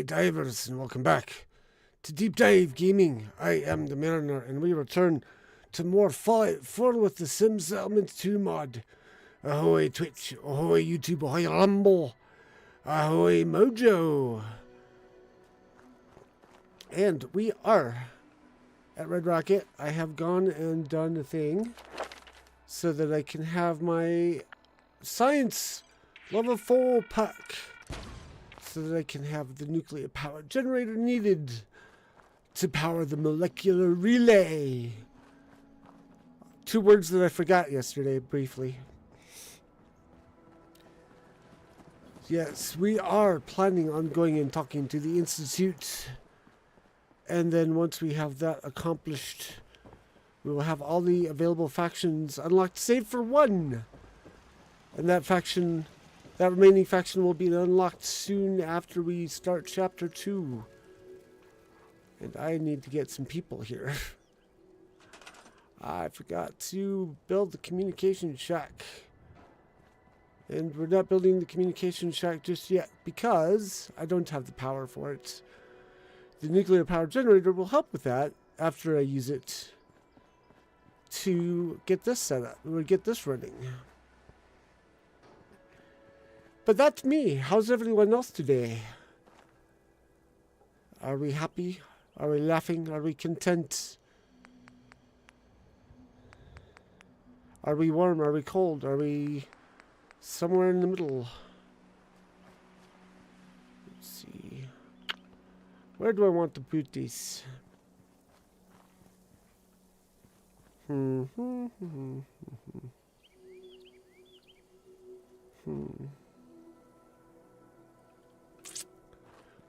divers, and welcome back to Deep Dive Gaming. I am the Mariner, and we return to more Fallout 4 with the Sim Settlements 2 mod. Ahoy Twitch, ahoy YouTube, ahoy Rumble, ahoy Mojo. And we are at Red Rocket. I have gone and done a thing so that I can have my science level 4 pack, so that I can have the nuclear power generator needed to power the molecular relay. 2 words that I forgot yesterday briefly. Yes, we are planning on going and talking to the Institute. And then once we have that accomplished, we will have all the available factions unlocked, save for one. And that remaining faction will be unlocked soon after we start Chapter 2. And I need to get some people here. I forgot to build the communication shack. And we're not building the communication shack just yet because I don't have the power for it. The nuclear power generator will help with that after I use it to get this set up. We'll get this running. But that's me. How's everyone else today? Are we happy? Are we laughing? Are we content? Are we warm? Are we cold? Are we somewhere in the middle? Let's see. Where do I want to put this?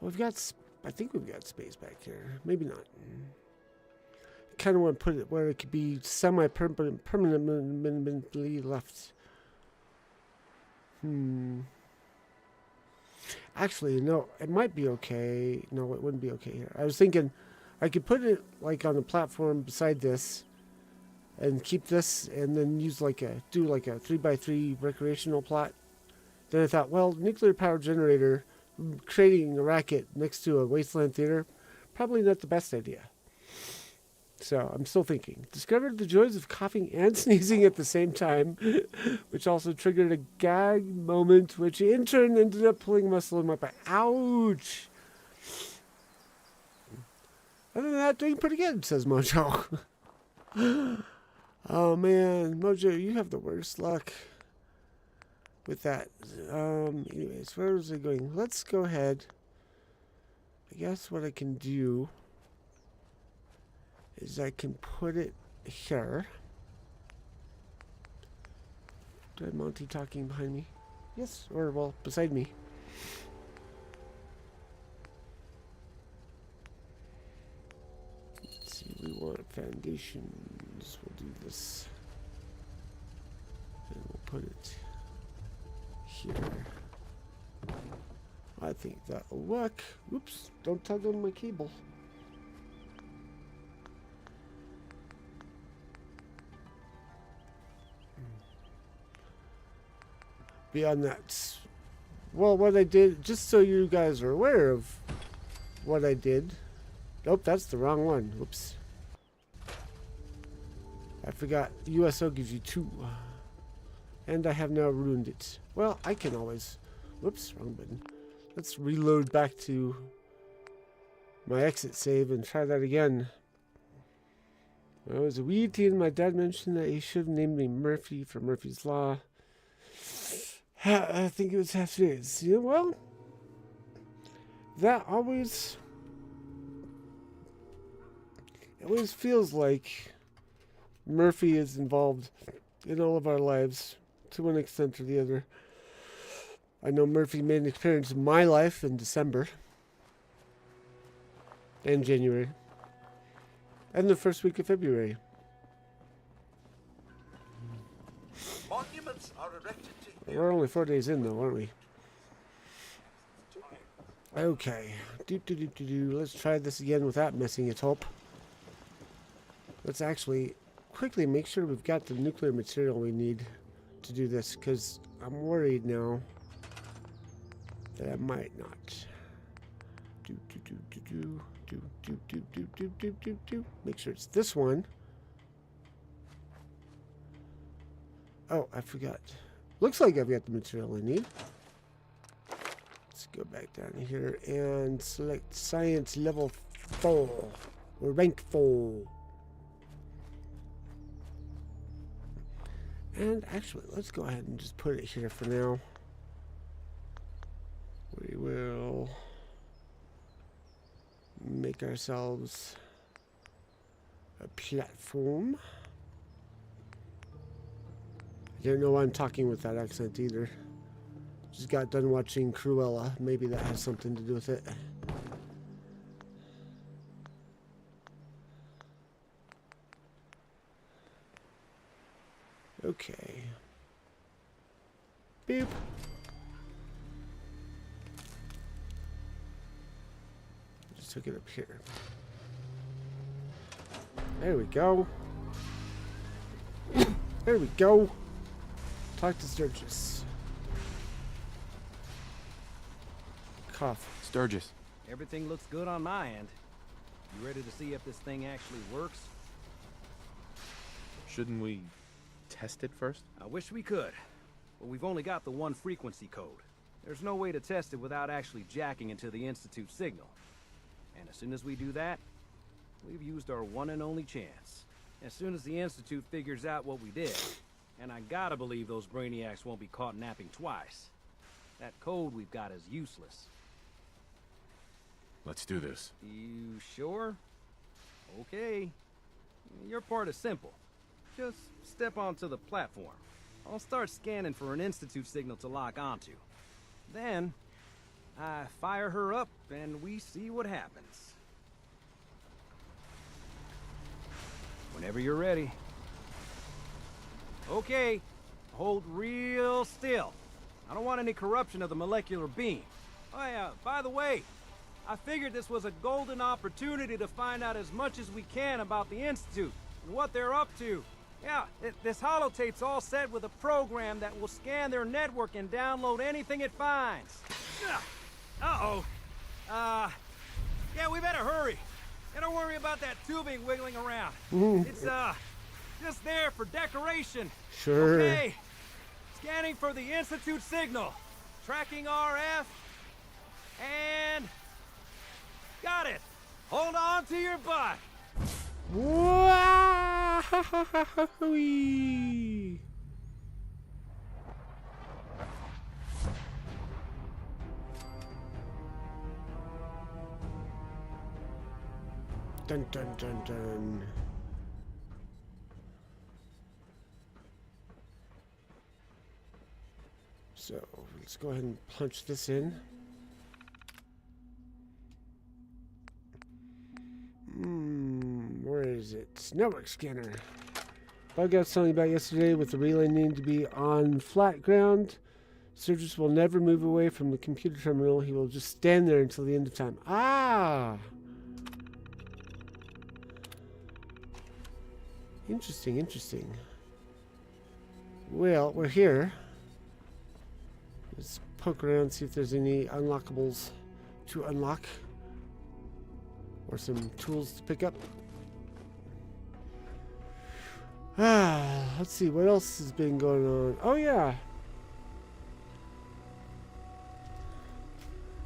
We've got, I think we've got space back here. Maybe not. I kind of want to put it where it could be permanently left. Actually, no, it might be okay. No, it wouldn't be okay here. I was thinking I could put it like on a platform beside this and keep this and then use do like a 3x3 recreational plot. Then I thought, well, nuclear power generator, creating a racket next to a wasteland theater, probably not the best idea. So I'm still thinking. Discovered the joys of coughing and sneezing at the same time, which also triggered a gag moment, which in turn ended up pulling a muscle in my back. Ouch! Other than that, doing pretty good, says Mojo. Oh man, Mojo, you have the worst luck with that. Anyways, where was I going? Let's go ahead. I guess what I can do is I can put it here. Do I have Monty talking behind me? Yes, or well, beside me. Let's see, we want foundations. We'll do this. And we'll put it here. I think that'll work. Oops, don't tug on my cable. Beyond that, well, what I did, just so you guys are aware of what I did. Nope, that's the wrong one. Whoops. I forgot. USO gives you 2. And I have now ruined it. Well, I can always... Whoops, wrong button. Let's reload back to my exit save and try that again. I was a wee teen. My dad mentioned that he should have named me Murphy for Murphy's Law. I think it was half days. Yeah, well, that always... It always feels like Murphy is involved in all of our lives to one extent or the other. I know Murphy made an appearance in my life in December and January and the first week of February. Monuments are erected to We're only 4 days in though, aren't we? Okay. Let's try this again without messing it up. Let's actually quickly make sure we've got the nuclear material we need to do this, because I'm worried now that I might not. Make sure it's this one. Oh, I forgot. Looks like I've got the material I need. Let's go back down here and select science level 4 or rank 4. And actually, let's go ahead and just put it here for now. We will make ourselves a platform. I don't know why I'm talking with that accent either. Just got done watching Cruella. Maybe that has something to do with it. Okay. Beep. Just took it up here. There we go. There we go. Talk to Sturgis. Cough. Sturgis. Everything looks good on my end. You ready to see if this thing actually works? Shouldn't we test it first? I wish we could, but we've only got the one frequency code. There's no way to test it without actually jacking into the Institute signal. And as soon as we do that, we've used our one and only chance. As soon as the Institute figures out what we did, and I gotta believe those brainiacs won't be caught napping twice, that code we've got is useless. Let's do this. You sure? Okay. Your part is simple. Just step onto the platform. I'll start scanning for an Institute signal to lock onto. Then, I fire her up and we see what happens. Whenever you're ready. Okay, hold real still. I don't want any corruption of the molecular beam. Oh yeah, by the way, I figured this was a golden opportunity to find out as much as we can about the Institute and what they're up to. Yeah, this holotape's all set with a program that will scan their network and download anything it finds. Uh-oh. Yeah, we better hurry. And don't worry about that tubing wiggling around. It's, just there for decoration. Sure. Okay. Scanning for the Institute signal. Tracking RF. And... got it. Hold on to your butt. Wowee. Dun dun dun dun. So let's go ahead and punch this in. Where is it? Network scanner. Bug I was telling you about yesterday with the relay needing to be on flat ground. Sturgis will never move away from the computer terminal. He will just stand there until the end of time. Ah! Interesting, interesting. Well, we're here. Let's poke around, see if there's any unlockables to unlock. Or some tools to pick up. Let's see, what else has been going on? Oh, yeah.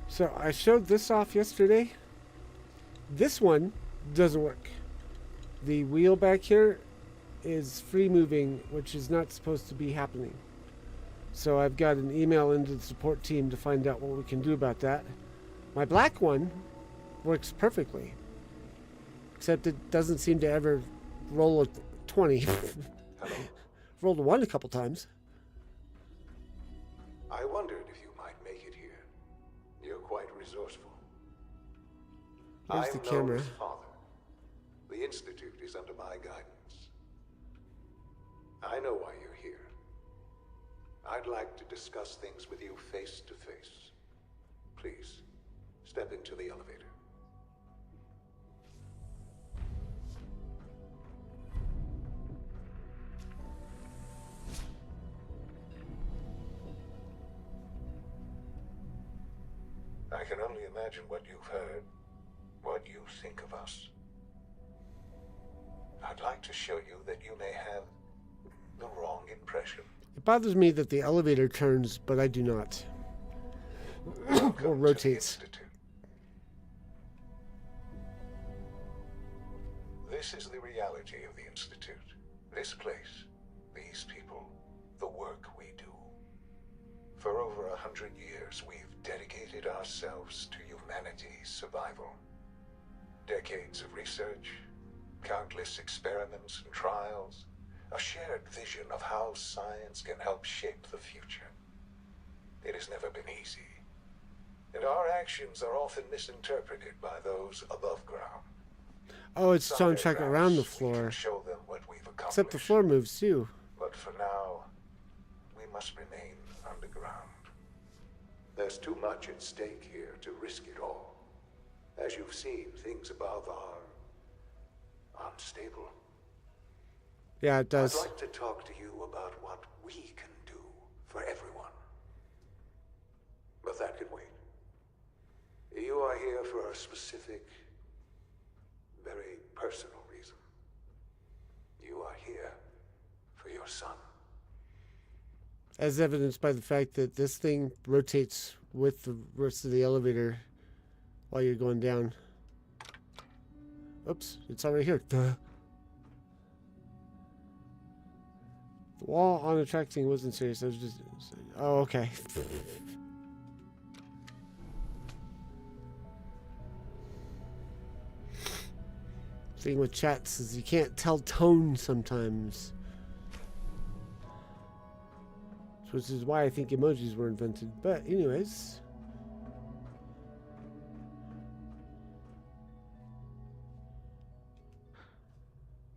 So, I showed this off yesterday. This one doesn't work. The wheel back here is free moving, which is not supposed to be happening. So, I've got an email into the support team to find out what we can do about that. My black one works perfectly. Except it doesn't seem to ever roll a 20. Rolled a 1 a couple times. I wondered if you might make it here. You're quite resourceful. Here's the camera. I'm Noah's father. The Institute is under my guidance. I know why you're here. I'd like to discuss things with you face to face. Please, step into the elevator. I can only imagine what you've heard. you think of us. I'd like to show you that you may have the wrong impression. It bothers me that the elevator turns, but I do not. Or rotates. This is the reality of the Institute. This place, these people, the work we do. For over 100 years, we've dedicated ourselves to humanity's survival. Decades of research, countless experiments and trials, a shared vision of how science can help shape the future. It has never been easy, and our actions are often misinterpreted by those above ground. Oh, it's soundtrack around the floor. Show them what we've accomplished. Except the floor moves too. But for now, we must remain underground. There's too much at stake here to risk it all. As you've seen, things above are unstable. Yeah, it does. I'd like to talk to you about what we can do for everyone. But that can wait. You are here for a specific, very personal reason. You are here for your son. As evidenced by the fact that this thing rotates with the rest of the elevator while you're going down. Oops, it's already here. Duh. The wall on the track thing wasn't serious. I was just... Oh, okay. Thing with chats is you can't tell tone sometimes. Which is why I think emojis were invented. But anyways.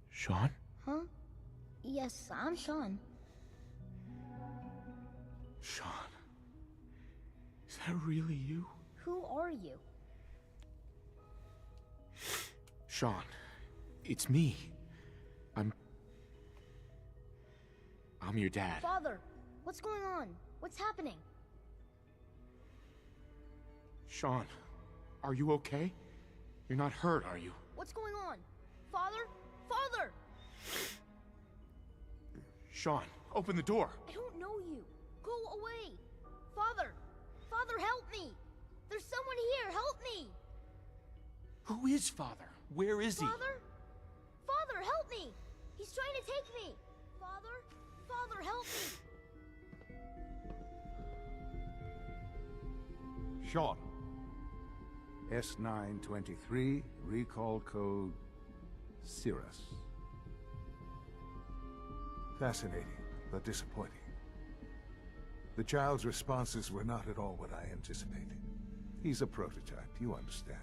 Sean? Huh? Yes, I'm Sean. Sean? Is that really you? Who are you? Sean, it's me. I'm your dad. Father, what's going on? What's happening? Sean, are you okay? You're not hurt, are you? What's going on? Father? Father! Sean, open the door. I don't know you. Go away. Father! Father, help me! There's someone here. Help me! Who is Father? Where is he? Father? Father, help me! He's trying to take me! Father? Father, help me! Sean. S923, recall code Cirrus. Fascinating, but disappointing. The child's responses were not at all what I anticipated. He's a prototype, you understand.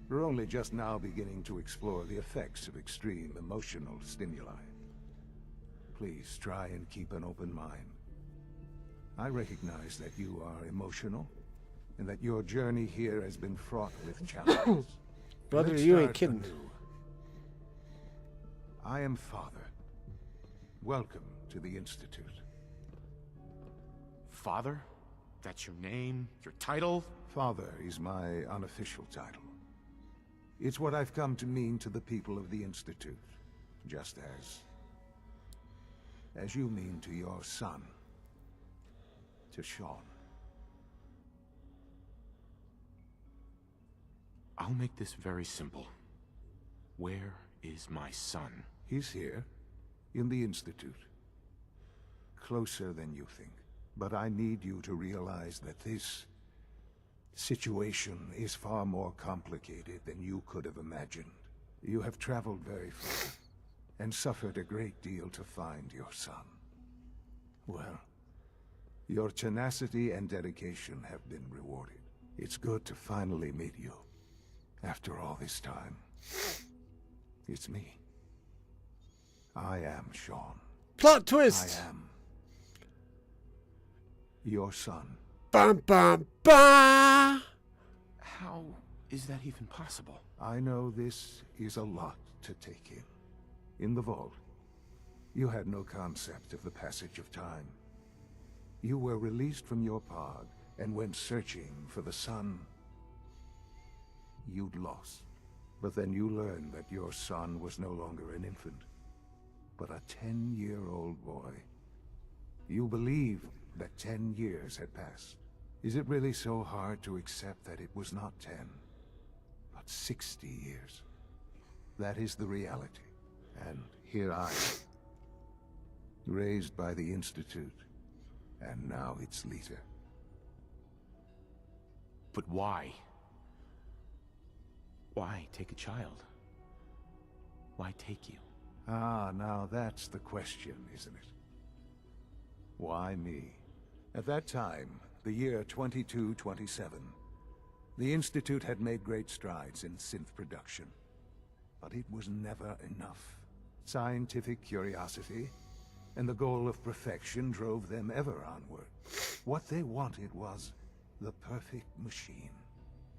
We're only just now beginning to explore the effects of extreme emotional stimuli. Please try and keep an open mind. I recognize that you are emotional, and that your journey here has been fraught with challenges. Brother, Let's you ain't start kidding. anew. I am Father. Welcome to the Institute. Father? That's your name? Your title? Father is my unofficial title. It's what I've come to mean to the people of the Institute, just as you mean to your son, to Sean. I'll make this very simple. Where is my son? He's here, in the Institute. Closer than you think. But I need you to realize that this situation is far more complicated than you could have imagined. You have traveled very far, and suffered a great deal to find your son. Well, your tenacity and dedication have been rewarded. It's good to finally meet you. After all this time, it's me. I am Sean. Plot twist! I am your son. Bum bum ba! How is that even possible? I know this is a lot to take in. In the vault, you had no concept of the passage of time. You were released from your pod and went searching for the son you'd lost. But then you learned that your son was no longer an infant, but a 10-year-old boy. You believed that 10 years had passed. Is it really so hard to accept that it was not 10, but 60 years? That is the reality. And here I am, raised by the Institute, and now its leader. But why? Why take a child? Why take you? Ah, now that's the question, isn't it? Why me? At that time, the year 2227, the Institute had made great strides in synth production. But it was never enough. Scientific curiosity and the goal of perfection drove them ever onward. What they wanted was the perfect machine.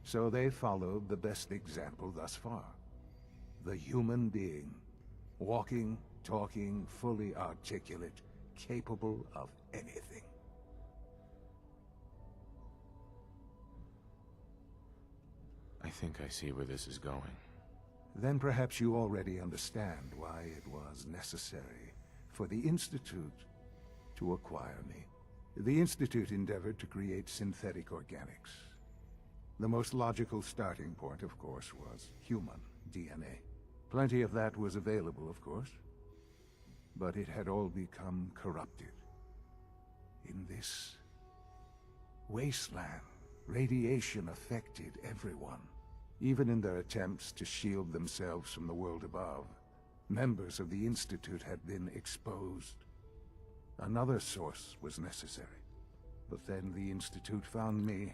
So they followed the best example thus far. The human being. Walking, talking, fully articulate, capable of anything. I think I see where this is going. Then perhaps you already understand why it was necessary for the Institute to acquire me. The Institute endeavored to create synthetic organics. The most logical starting point, of course, was human DNA. Plenty of that was available, of course, but it had all become corrupted. In this wasteland, radiation affected everyone. Even in their attempts to shield themselves from the world above, members of the Institute had been exposed. Another source was necessary. But then the Institute found me,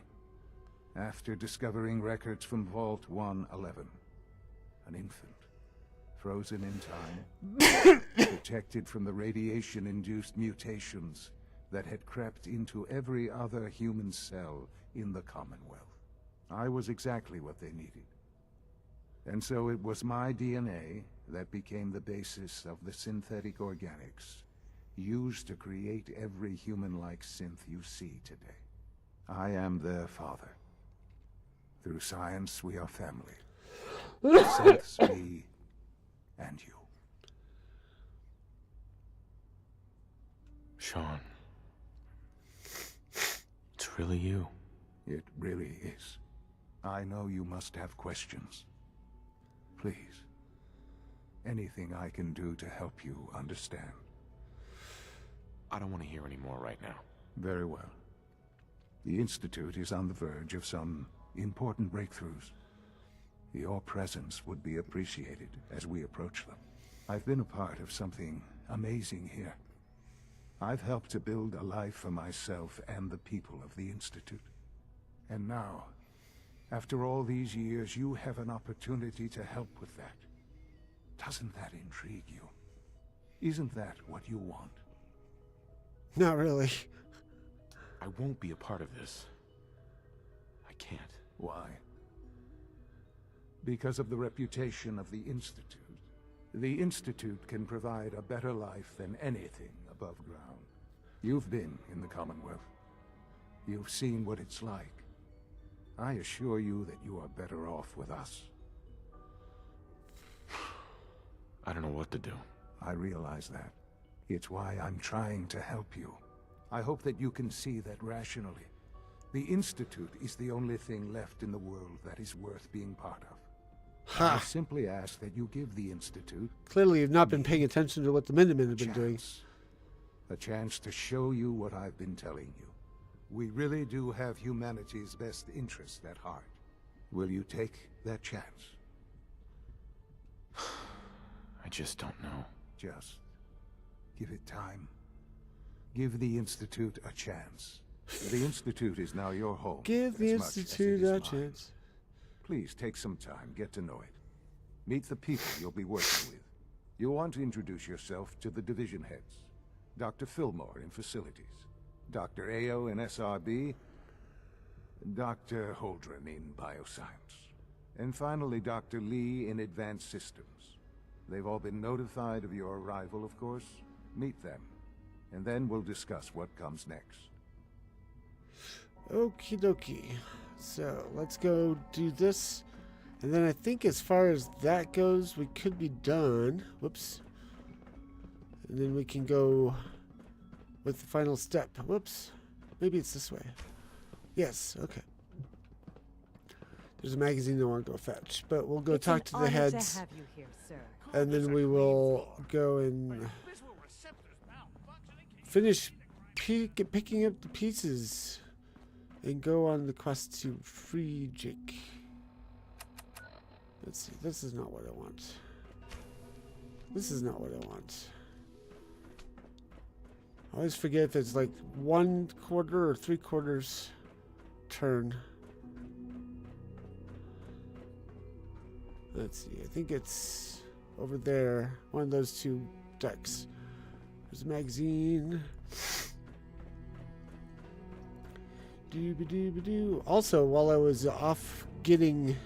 after discovering records from Vault 111. An infant, frozen in time, protected from the radiation-induced mutations that had crept into every other human cell in the Commonwealth. I was exactly what they needed. And so it was my DNA that became the basis of the synthetic organics used to create every human-like synth you see today. I am their father. Through science, we are family. Synths, me, and you. Sean. It's really you. It really is. I know you must have questions. Please. Anything I can do to help you understand. I don't want to hear any more right now. Very well. The Institute is on the verge of some important breakthroughs. Your presence would be appreciated as we approach them. I've been a part of something amazing here. I've helped to build a life for myself and the people of the Institute. And now, after all these years, you have an opportunity to help with that. Doesn't that intrigue you? Isn't that what you want? Not really. I won't be a part of this. I can't. Why? Because of the reputation of the Institute. The Institute can provide a better life than anything above ground. You've been in the Commonwealth. You've seen what it's like. I assure you that you are better off with us. I don't know what to do. I realize that. It's why I'm trying to help you. I hope that you can see that rationally. The Institute is the only thing left in the world that is worth being part of. I simply ask that you give the Institute... Clearly you've not been paying attention to what the Minutemen have been doing. A chance to show you what I've been telling you. We really do have humanity's best interest at heart. Will you take that chance? I just don't know. Just give it time. Give the Institute a chance. The Institute is now your home. Give the Institute a chance. Please take some time, get to know it. Meet the people you'll be working with. You'll want to introduce yourself to the division heads. Dr. Fillmore in facilities, Dr. Ayo in SRB, Dr. Holdren in bioscience, and finally Dr. Lee in advanced systems. They've all been notified of your arrival, of course. Meet them, and then we'll discuss what comes next. Okie dokie. So let's go do this, And then I think as far as that goes, we could be done. Whoops. And then we can go with the final step. Whoops. Maybe it's this way. Yes, okay. There's a magazine I want to go fetch, but we'll go talk to the heads. To have you here, sir. And then we will go and finish picking up the pieces and go on the quest to free Jake. Let's see. This is not what I want. This is not what I want. I always forget if it's like 1/4 or 3/4 turn. Let's see. I think it's over there. One of those two decks. There's a magazine. Doo-ba-doo-ba-doo. Also, while I was off getting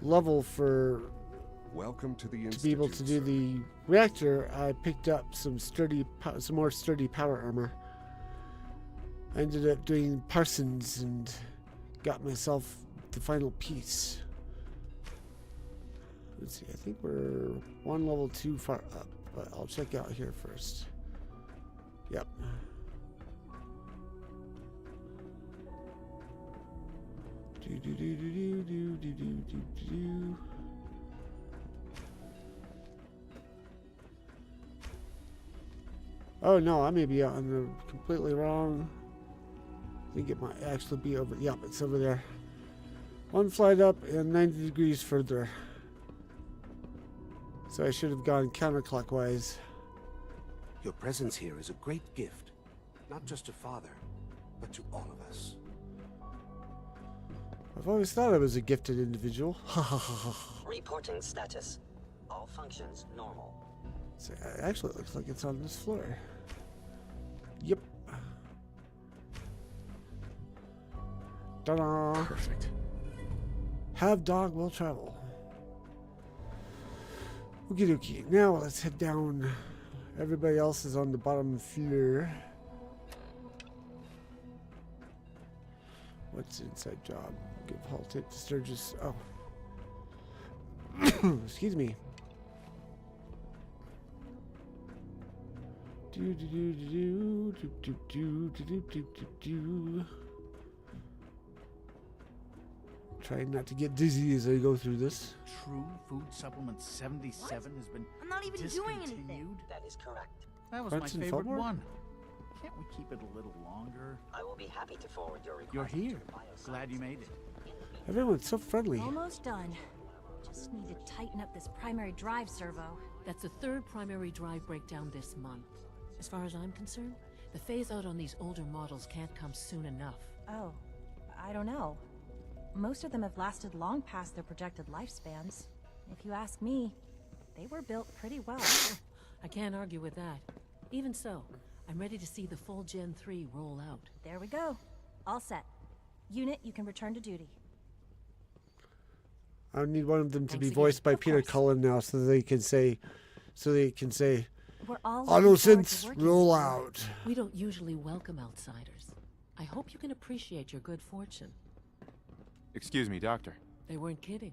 level for Welcome to the to be able to do the reactor, I picked up some more sturdy power armor. I ended up doing Parsons and got myself the final piece. Let's see, I think we're one level too far up, but I'll check out here first. Yep. Oh no, I may be on the completely wrong. I think it might actually be over. Yep, it's over there. One flight up and 90 degrees further. So I should have gone counterclockwise. Your presence here is a great gift, not just to Father, but to all of us. I've always thought I was a gifted individual. Reporting status. All functions normal. So it actually looks like it's on this floor. Yep. Ta-da! Perfect. Have dog will travel. Okie dokie. Now let's head down. Everybody else is on the bottom floor. What's the inside job? Give Vault-Tec to Sturgis. Oh. Excuse me. Trying not to get dizzy as I go through this. True Food Supplement 77 has been I'm not even doing anything. discontinued? That is correct. That was Bunsen my favorite Fillmore? one. Can't we keep it a little longer? I will be happy to forward your request. You're here. to Bioscience. Glad you made it. Everyone's so friendly. Almost done. Just need to tighten up this primary drive servo. That's the third primary drive breakdown this month. As far as I'm concerned, the phase out on these older models can't come soon enough. Oh, I don't know. Most of them have lasted long past their projected lifespans. If you ask me, they were built pretty well. I can't argue with that. Even so, I'm ready to see the full Gen 3 roll out. There we go. All set. Unit, you can return to duty. I need one of them to Thanks be again. voiced by Of Peter course. Cullen now, so they can say, We're all auto looking forward to synths working roll with you. out. We don't usually welcome outsiders. I hope you can appreciate your good fortune. Excuse me, Doctor. They weren't kidding.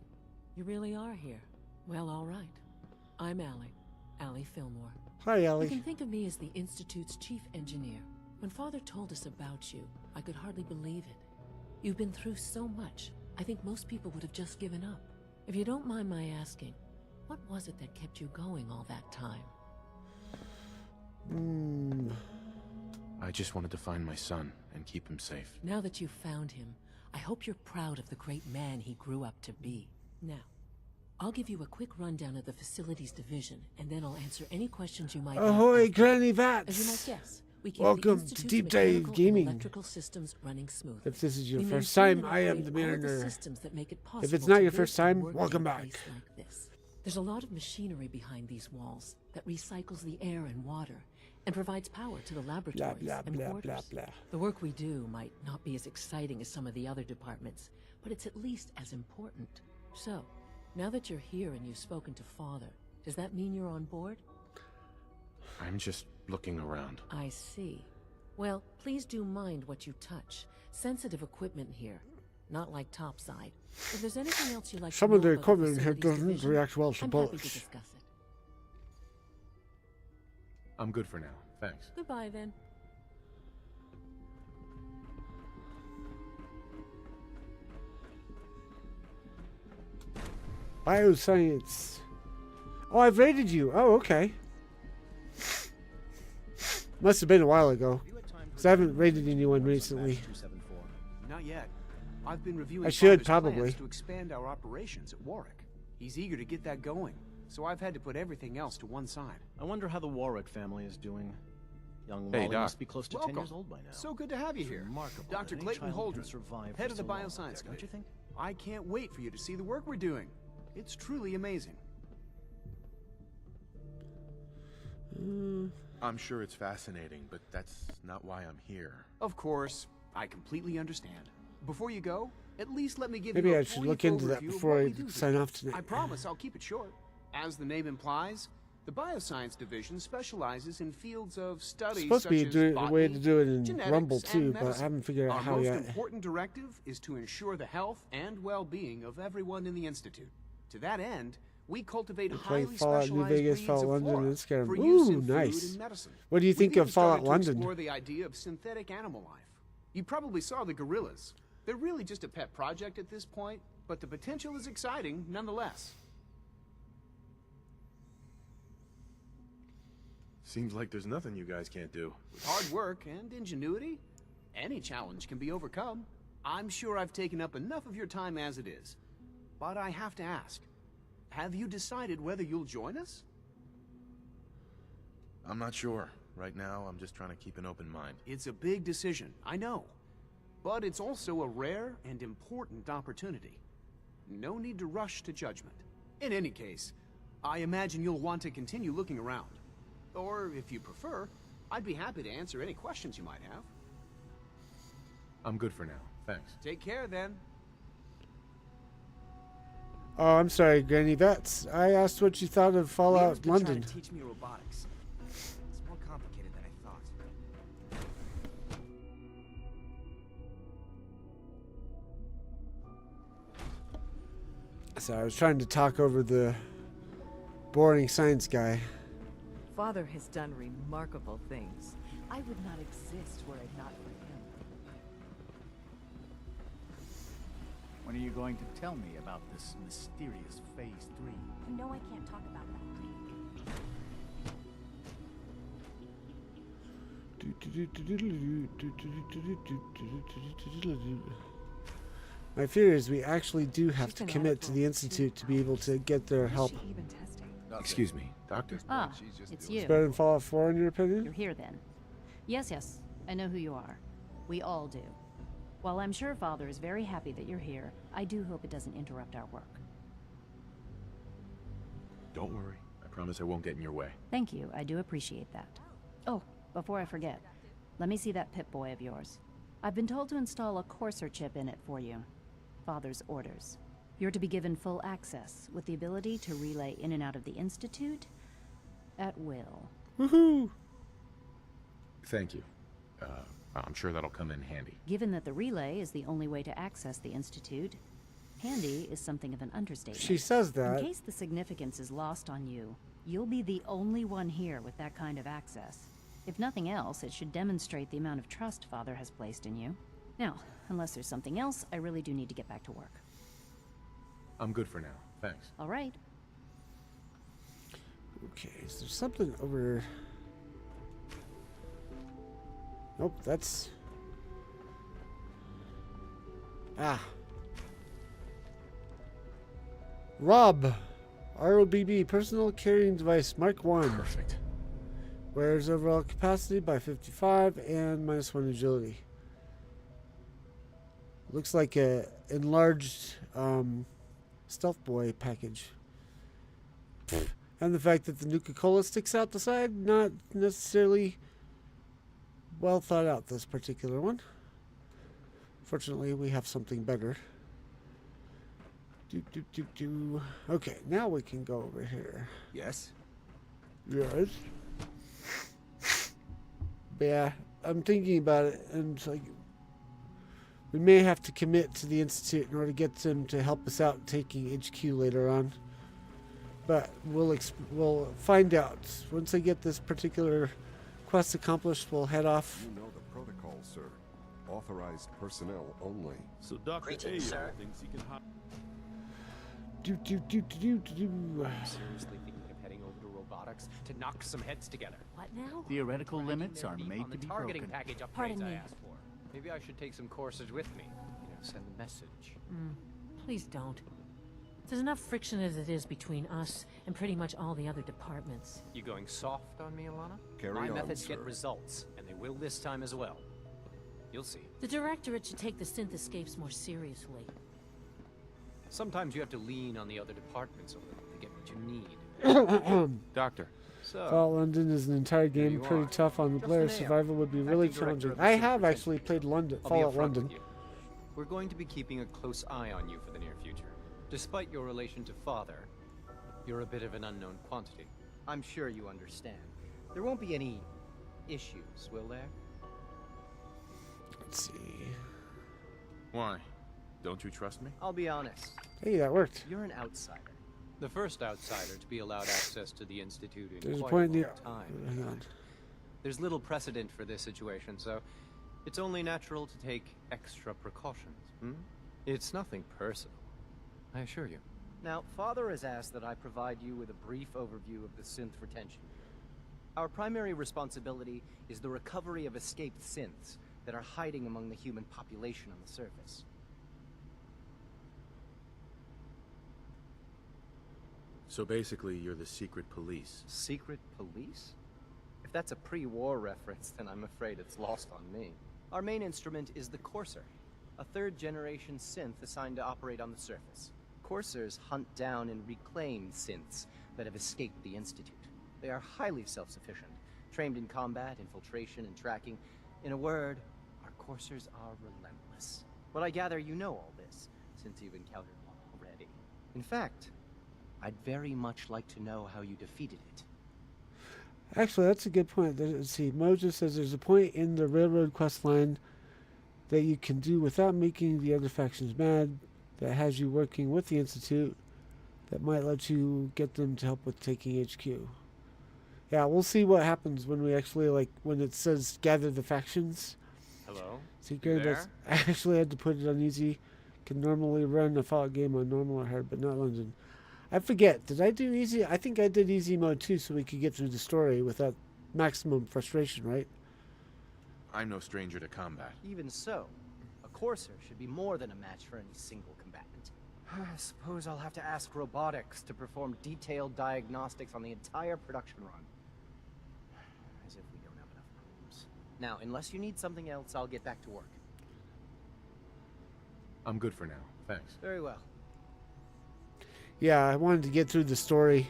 You really are here. Well, all right. I'm Allie Fillmore. Hi, You Allie. can think of me as the Institute's chief engineer. When Father told us about you, I could hardly believe it. You've been through so much, I think most people would have just given up. If you don't mind my asking, what was it that kept you going all that time? I just wanted to find my son and keep him safe. Now that you've found him, I hope you're proud of the great man he grew up to be. Now, I'll give you a quick rundown of the facilities division, and then I'll answer any questions you might have. Ahoy, after. Granny As you might Vats! guess, we keep Welcome the to Institute's Deep Dive mechanical and Gaming. electrical systems running smoothly. If this is your We first maintain time, and I am upgrade the all of Mariner. systems that make it If it's possible not to your live first and time, work welcome in a back. place like this. There's a lot of machinery behind these walls that recycles the air and water and provides power to the Blah, laboratories blah, and blah, quarters. blah, blah. The work we do might not be as exciting as some of the other departments, but it's at least as important. So, now that you're here and you've spoken to Father, does that mean you're on board? I'm just looking around. I see. Well, please do mind what you touch. Sensitive equipment here. not like topside. If there's anything else you'd like Some to of know the about equipment here facilities doesn't division, react well to I'm happy to bullets. discuss it. I'm good for now. Thanks. Goodbye, then. Bioscience. Oh, I've raided you. Oh, okay. Must have been a while ago. Because I haven't raided anyone recently. Not yet. I've been reviewing I should, Father's probably. plans to expand our operations at Warwick. He's eager to get that going, so I've had to put everything else to one side. I wonder how the Warwick family is doing. Young Hey, Wally Doc. must be close to 10 years old by now. So good to have you here. Remarkable Dr. that any Clayton child can Holdren, survive head for of the so long, Bioscience don't you Division. think? I can't wait for you to see the work we're doing. It's truly amazing. I'm sure it's fascinating, but that's not why I'm here. Of course, I completely understand. Before you go, at least let me give Maybe you a I should brief look into that overview of before what I we do sign here. off tonight. I promise I'll keep it short. As the name implies, the Bioscience Division specializes in fields of study Supposed to be such a as way to botany, do it in genetics, Rumble and too, but I medicine. haven't figured out Our how most yet. important directive is to ensure the health and well-being of everyone in the Institute. To that end, we cultivate Play highly Fallout New specialized Vegas, breeds Fallout of London, flora and Skyrim. for use Ooh, in food nice. and medicine. What do you think We've of even started Fallout to London? explore the idea of synthetic animal life. You probably saw the gorillas. They're really just a pet project at this point, but the potential is exciting nonetheless. Seems like there's nothing you guys can't do. With hard work and ingenuity, any challenge can be overcome. I'm sure I've taken up enough of your time as it is. But I have to ask, have you decided whether you'll join us? I'm not sure. Right now, I'm just trying to keep an open mind. It's a big decision, I know. But it's also a rare and important opportunity. No need to rush to judgment. In any case, I imagine you'll want to continue looking around. Or, if you prefer, I'd be happy to answer any questions you might have. I'm good for now. Thanks. Take care, then. Oh, I'm sorry, Granny. I asked what you thought of Fallout London. Trying to teach me robotics. It's more complicated than I thought. So I was trying to talk over the boring science guy. Father has done remarkable things. I would not exist were it not for him. When are you going to tell me about this mysterious Phase 3? No, I can't talk about that. My fear is we actually do have to commit to the Institute to be able to get their help. Excuse me, Doctor? Ah, it's you. It's better than Fallout 4 in your opinion? You're here then. Yes, I know who you are. We all do. While I'm sure Father is very happy that you're here, I do hope it doesn't interrupt our work. Don't worry. I promise I won't get in your way. Thank you, I do appreciate that. Oh, before I forget, let me see that Pip-Boy of yours. I've been told to install a Courser chip in it for you. Father's orders. You're to be given full access, with the ability to relay in and out of the Institute at will. Woohoo! Thank you. I'm sure that'll come in handy. Given that the relay is the only way to access the Institute, handy is something of an understatement. She says that. In case the significance is lost on you, you'll be the only one here with that kind of access. If nothing else, it should demonstrate the amount of trust Father has placed in you. Now, unless there's something else, I really do need to get back to work. I'm good for now. Thanks. All right. Okay, is there something over... Nope, that's... Ah. Rob. ROBB, personal carrying device, Mark 1. Perfect. Wears overall capacity by 55 and -1 agility. Looks like a enlarged Stealth Boy package. And the fact that the Nuka-Cola sticks out the side, not necessarily well thought out, this particular one. Fortunately, we have something better. Okay, now we can go over here. Yes? Yes. But yeah, I'm thinking about it, and it's like, we may have to commit to the Institute in order to get them to help us out taking HQ later on. But we'll find out. Once I get this particular quest accomplished, we'll head off. You know the protocol, sir. Authorized personnel only. So Dr. Greetings, sir. thinks he can hide. I'm seriously thinking of heading over to robotics to knock some heads together. What now? Theoretical limits are made to be targeting broken. package upgrades Pardon I me. asked for. Maybe I should take some courses with me. Send a message. Please don't. There's enough friction as it is between us and pretty much all the other departments. You going soft on me, Alana? Carry My on, methods get sir. results, and they will this time as well. You'll see. The Directorate should take the synth escapes more seriously. Sometimes you have to lean on the other departments a little to get what you need. Doctor. So, Fallout London is an entire game, you pretty are. tough on the Just player. an AM, Survival would be really acting director challenging. of the I synth have protection actually played London, I'll be Fallout upfront London. with you. We're going to be keeping a close eye on you for the near future. Despite your relation to Father, you're a bit of an unknown quantity. I'm sure you understand. There won't be any issues, will there? Let's see. Why? Don't you trust me? I'll be honest. Hey, that worked. You're an outsider. The first outsider to be allowed access to the Institute in There's a quite point a in long the... time. Hang on. There's little precedent for this situation, so it's only natural to take extra precautions. It's nothing personal, I assure you. Now, Father has asked that I provide you with a brief overview of the synth retention. Our primary responsibility is the recovery of escaped synths that are hiding among the human population on the surface. So basically, you're the secret police. Secret police? If that's a pre-war reference, then I'm afraid it's lost on me. Our main instrument is the Courser, a third-generation synth assigned to operate on the surface. Coursers hunt down and reclaim synths that have escaped the Institute. They are highly self-sufficient, trained in combat, infiltration, and tracking. In a word, our Coursers are relentless. But I gather you know all this, since you've encountered one already. In fact, I'd very much like to know how you defeated it. Actually, that's a good point. Let's see. Mojo says there's a point in the railroad quest line that you can do without making the other factions mad that has you working with the Institute that might let you get them to help with taking HQ. Yeah, we'll see what happens when we actually, like, when it says gather the factions. Hello? See, You that's, I actually had to put it on easy. Can normally run a Fallout game on normal or hard, but not London. I forget. Did I do easy? I think I did easy mode too, so we could get through the story without maximum frustration, right? I'm no stranger to combat. Even so, a Courser should be more than a match for any single combatant. I suppose I'll have to ask robotics to perform detailed diagnostics on the entire production run. As if we don't have enough problems. Now, unless you need something else, I'll get back to work. I'm good for now. Thanks. Very well. Yeah, I wanted to get through the story.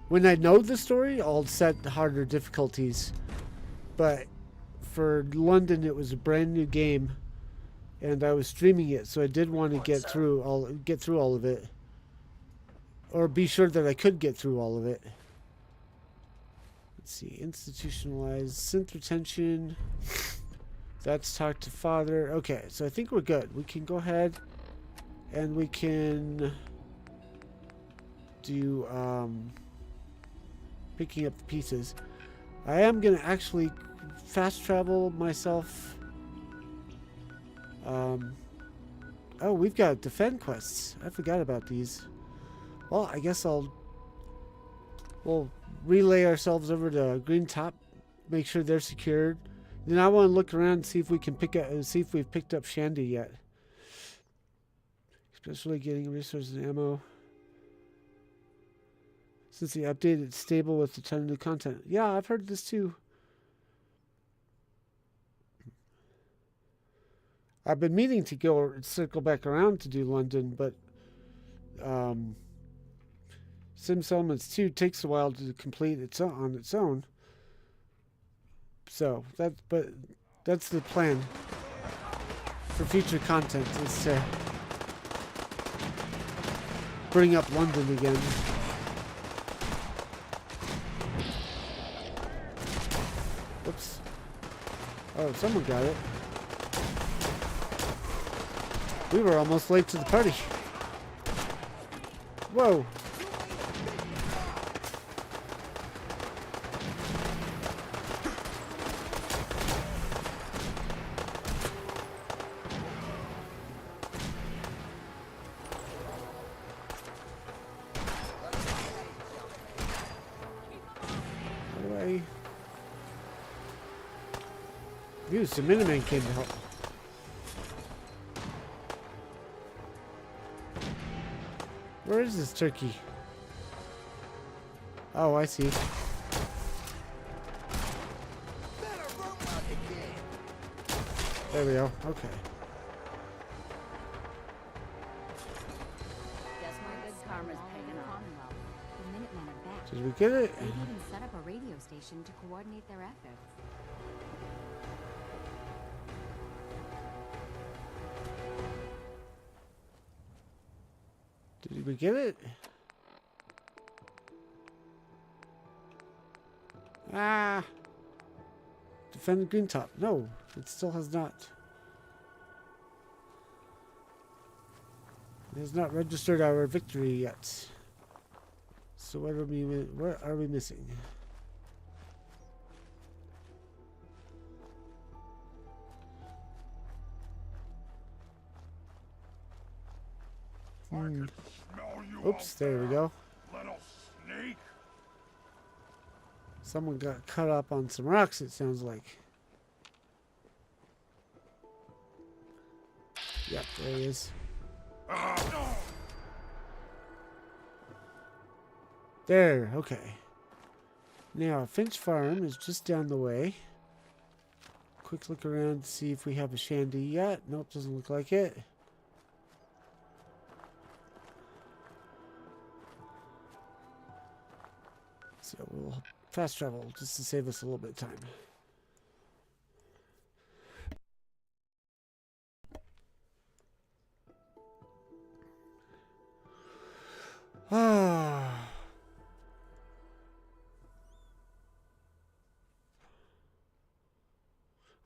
When I know the story, I'll set harder difficulties. But for London, it was a brand new game, and I was streaming it, so I did want to get through all of it, or be sure that I could get through all of it. Let's see, institutionalized synth retention. That's talk to Father. Okay, so I think we're good. We can go ahead, and we can do picking up the pieces. I am gonna actually fast travel myself. Oh, we've got defend quests. I forgot about these. Well, I guess we'll relay ourselves over to Green Top, make sure they're secured. Then I want to look around and see if we can see if we've picked up Shandy yet. Especially getting resources and ammo. Since the update, it's stable with a ton of new content. Yeah, I've heard this too. I've been meaning to go circle back around to do London, but Sim Settlements 2 takes a while to complete on its own. So that's the plan for future content, is to bring up London again. Whoops. Oh, someone got it. We were almost late to the party. Whoa. Use the Minuteman came to help. Where is this turkey? Oh, I see. There we go. Okay. Guess my good karma's paying off. Commonwealth. The Minutemen are back. Did we get it? They've even set up a radio station to coordinate their efforts. Did we get it? Ah! Defend the green top. No, it still has not. It has not registered our victory yet. So what are we missing? Oops, there we go. Little sneak. Someone got cut up on some rocks, it sounds like. Yep, there he is. There, okay. Now, Finch Farm is just down the way. Quick look around to see if we have a shanty yet. Nope, doesn't look like it. So we'll fast travel just to save us a little bit of time.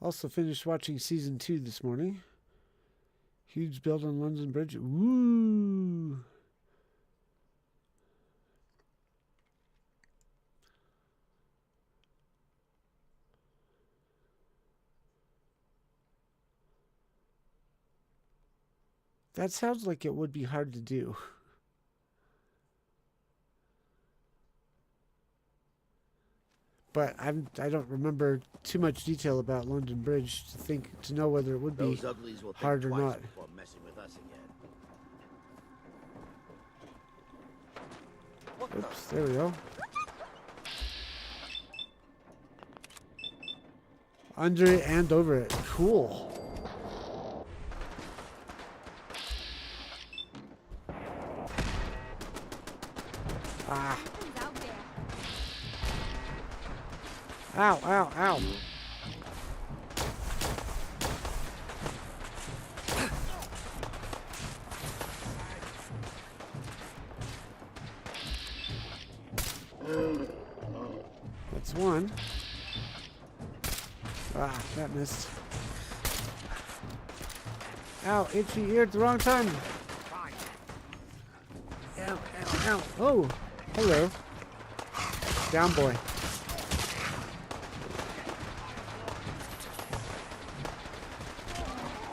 Also finished watching season 2 this morning. Huge build on London Bridge. Woo! That sounds like it would be hard to do. But I don't remember too much detail about London Bridge to know whether it would be hard or not. Messing with us again. Oops, there we go. Under it and over it. Cool. Ah. Ow, ow, ow. That's one. Ah, that missed. Ow, itchy ear at the wrong time. Ow, ow, ow. Oh, hello. Down boy.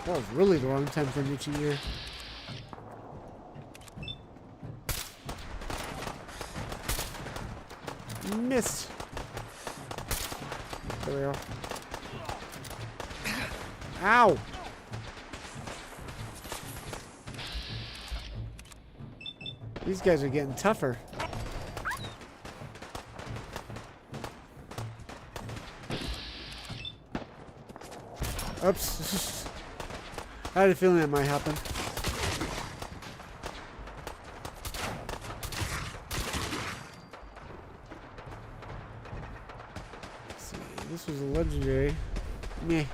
That was really the wrong time for an itchy ear. Missed. There we go. Ow! These guys are getting tougher. Oops. I had a feeling that might happen. Let's see, this was a legendary. Meh.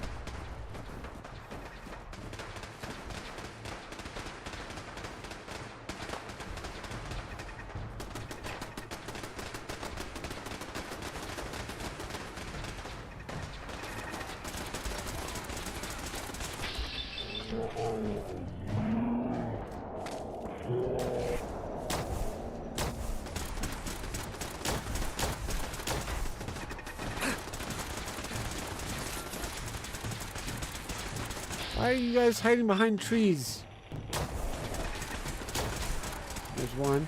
Why are you guys hiding behind trees? There's one.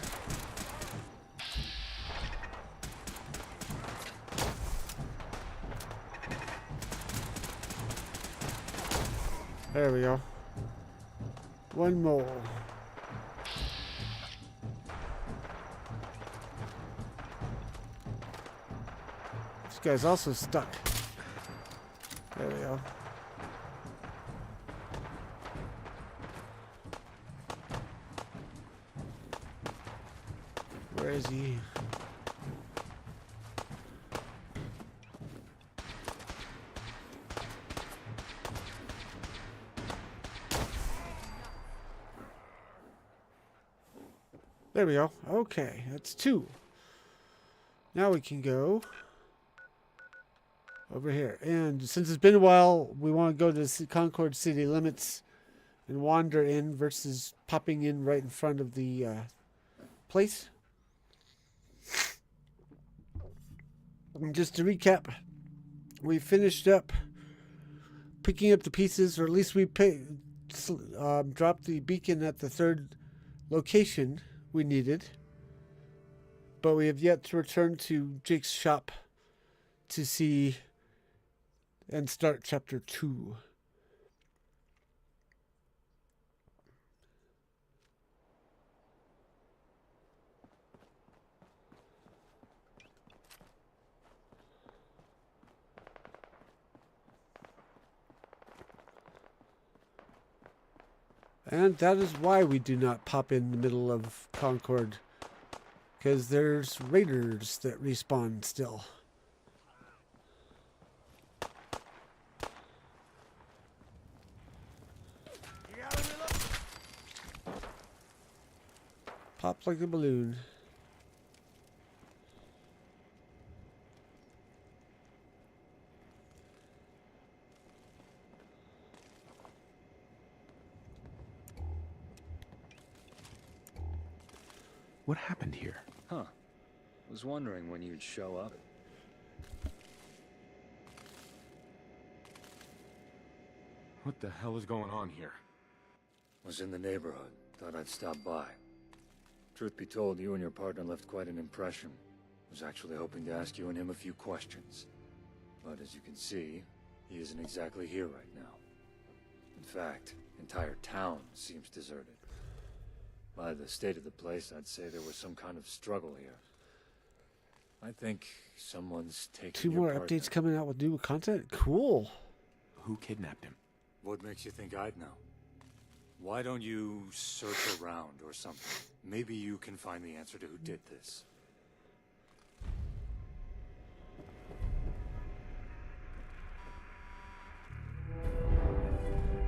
There we go. One more. This guy's also stuck. There we go. Where is he? There we go. Okay, that's 2. Now we can go over here. And since it's been a while, we want to go to the Concord city limits and wander in versus popping in right in front of the place. And just to recap, we finished up picking up the pieces, or at least we dropped the beacon at the 3rd location we needed, but we have yet to return to Jake's shop to see and start chapter 2. And that is why we do not pop in the middle of Concord. Because there's raiders that respawn still. Pop like a balloon. What happened here? Huh. Was wondering when you'd show up. What the hell is going on here? Was in the neighborhood. Thought I'd stop by. Truth be told, you and your partner left quite an impression. Was actually hoping to ask you and him a few questions. But as you can see, he isn't exactly here right now. In fact, entire town seems deserted. By the state of the place, I'd say there was some kind of struggle here. I think someone's taking 2 your more partner. updates coming out with new content? Cool. Who kidnapped him? What makes you think I'd know? Why don't you search around or something? Maybe you can find the answer to who did this.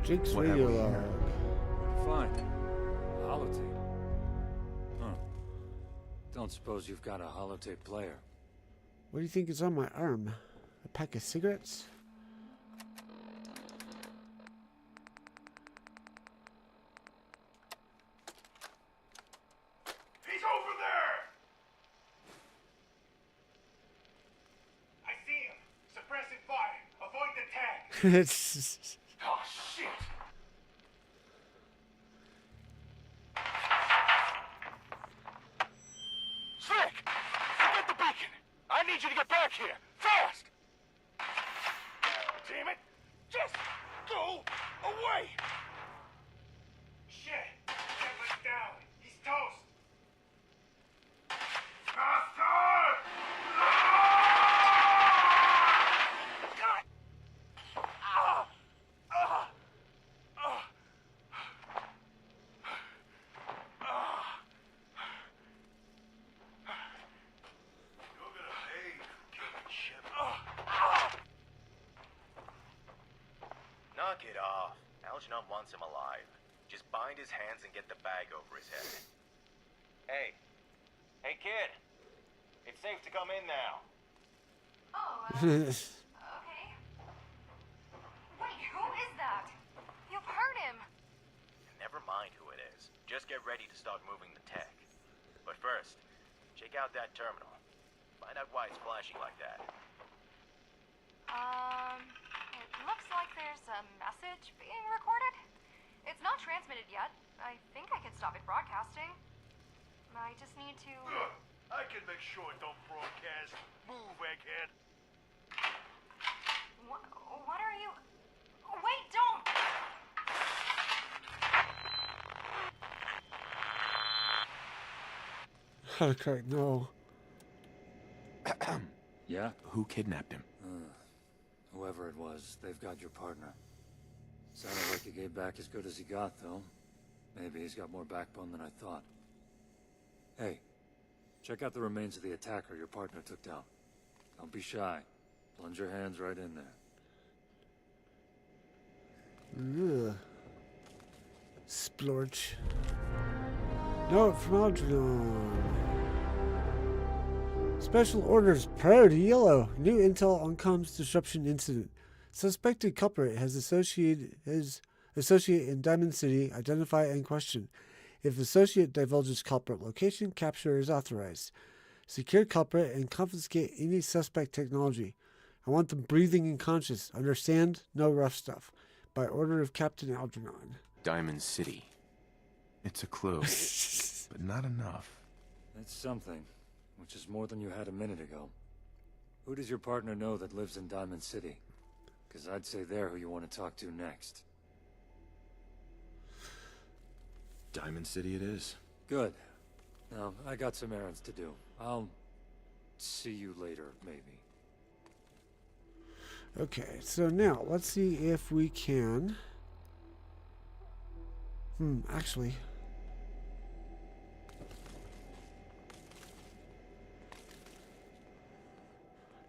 Jake's What have radio we log. here? Fine. Holotape. Huh. Don't suppose you've got a holotape player? What do you think is on my arm? A pack of cigarettes? He's over there! I see him. Suppressing fire. Avoid the tank. It's... Oh, shit! Slick! Get the beacon! I need you to get back here! Fast! Damn it! Just go away! Shit! Heckler's down. He's toast. Master! God! You're gonna pay for killing Shep. Knock it off. Algernon wants him alive. Just bind his hands and get the bag over his head. Hey. Hey, kid. It's safe to come in now. Okay. Wait, who is that? You've hurt him. find who it is. Just get ready to start moving the tech. But first, check out that terminal. Find out why it's flashing like that. It looks like there's a message being recorded. It's not transmitted yet. I think I can stop it broadcasting. I just need to... I can make sure it don't broadcast. Move, egghead. What are you... Wait, don't! Okay, no. Yeah? Who kidnapped him? Whoever it was, they've got your partner. Sounded like he gave back as good as he got, though. Maybe he's got more backbone than I thought. Hey, check out the remains of the attacker your partner took down. Don't be shy. Plunge your hands right in there. Ugh. Splorch. Note from OldGen. Special orders priority yellow. New intel on comms disruption incident. Suspected culprit has associate in Diamond City. Identify and question. If associate divulges culprit location, capture is authorized. Secure culprit and confiscate any suspect technology. I want them breathing and conscious. Understand? No rough stuff. By order of Captain Algernon. Diamond City. It's a clue, but not enough. That's something, which is more than you had a minute ago. Who does your partner know that lives in Diamond City? Because I'd say they're who you want to talk to next. Diamond City it is. Good. Now, I got some errands to do. I'll see you later, maybe. Okay, so now let's see if we can... actually...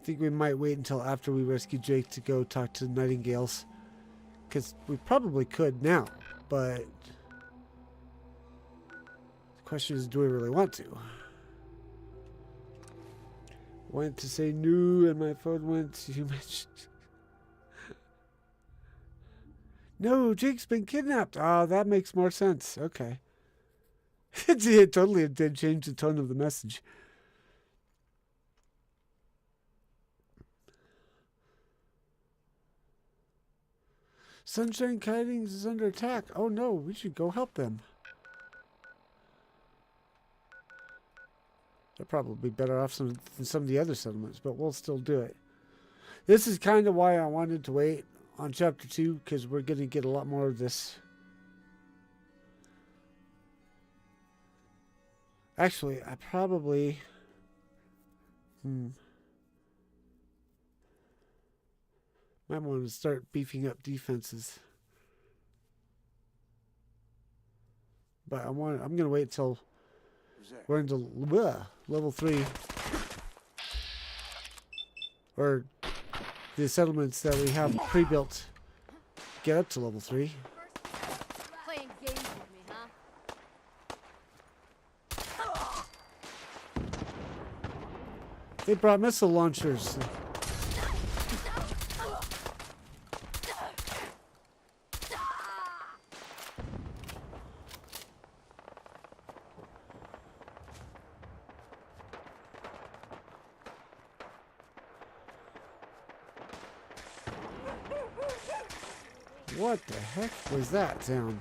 I think we might wait until after we rescue Jake to go talk to the Nightingales. Because we probably could now, but... the question is, do we really want to? Went to say no, and my phone went to mention... No, Jake's been kidnapped. Oh, that makes more sense. Okay. It totally did change the tone of the message. Sunshine Kitings is under attack. Oh no, we should go help them. They're probably better off than some of the other settlements, but we'll still do it. This is kind of why I wanted to wait on chapter 2, because we're going to get a lot more of this. Actually, I probably... might want to start beefing up defenses. But I'm going to wait till we're into level 3. Or the settlements that we have pre-built get up to level 3. Playing games with me, huh? They brought missile launchers. What the heck was that sound?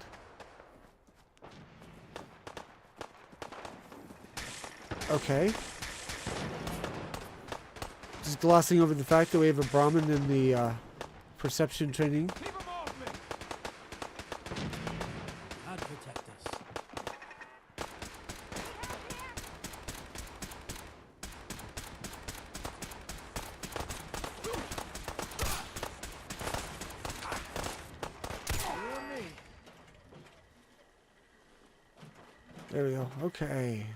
Okay. Just glossing over the fact that we have a Brahmin in the perception training. God protect us. There we go. Okay.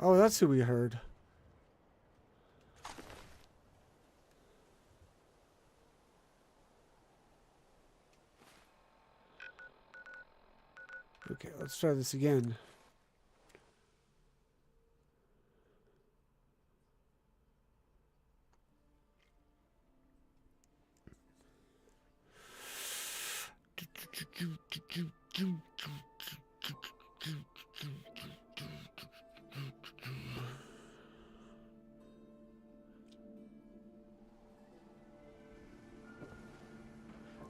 Oh, that's who we heard. Okay, let's try this again. I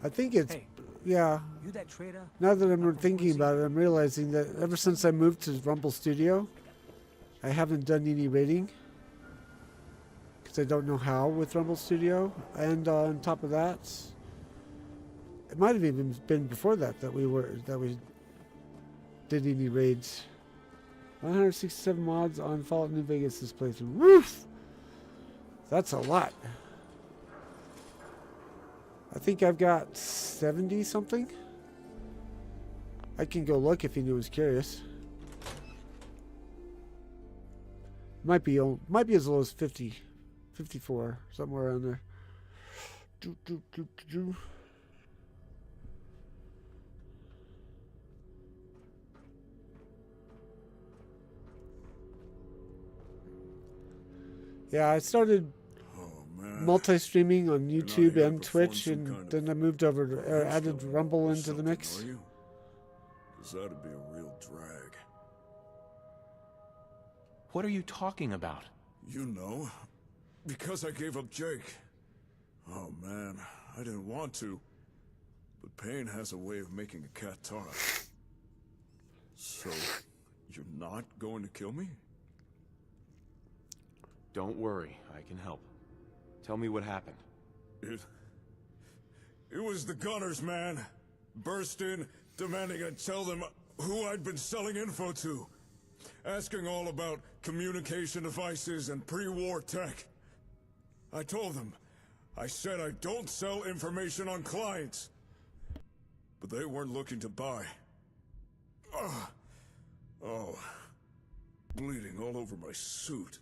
think it's, Hey, yeah. you that traitor? Now that I'm thinking about it, I'm realizing that ever since I moved to Rumble Studio, I haven't done any raiding. Because I don't know how with Rumble Studio. And on top of that, it might have even been before that we did any raids. 167 mods on Fallout New Vegas this playthrough. Woof! That's a lot. I think I've got 70 something. I can go look if anyone's curious. Might be as low as 50, 54, somewhere around there. Yeah, I started multi-streaming on YouTube and Twitch, and then I moved over to added Rumble into the mix. Because that'd be a real drag. What are you talking about? You know, because I gave up Jake. Oh man, I didn't want to. But pain has a way of making a cat talk. So, you're not going to kill me? Don't worry, I can help. Tell me what happened. It was the gunners, man. Burst in, demanding I tell them who I'd been selling info to. Asking all about communication devices and pre-war tech. I told them. I said I don't sell information on clients. But they weren't looking to buy. Oh. Bleeding all over my suit.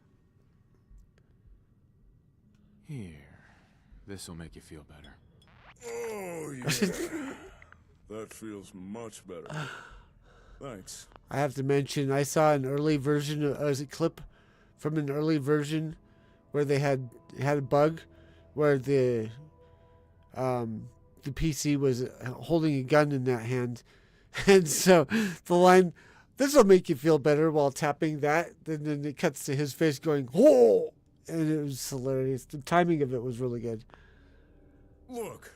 Here. This'll make you feel better. Oh, yeah. That feels much better. Thanks. I have to mention, I saw an early version, a clip from an early version where they had a bug where the PC was holding a gun in that hand. And so the line, "This will make you feel better," while tapping that, then it cuts to his face going, "Oh!" And it was hilarious. The timing of it was really good. Look,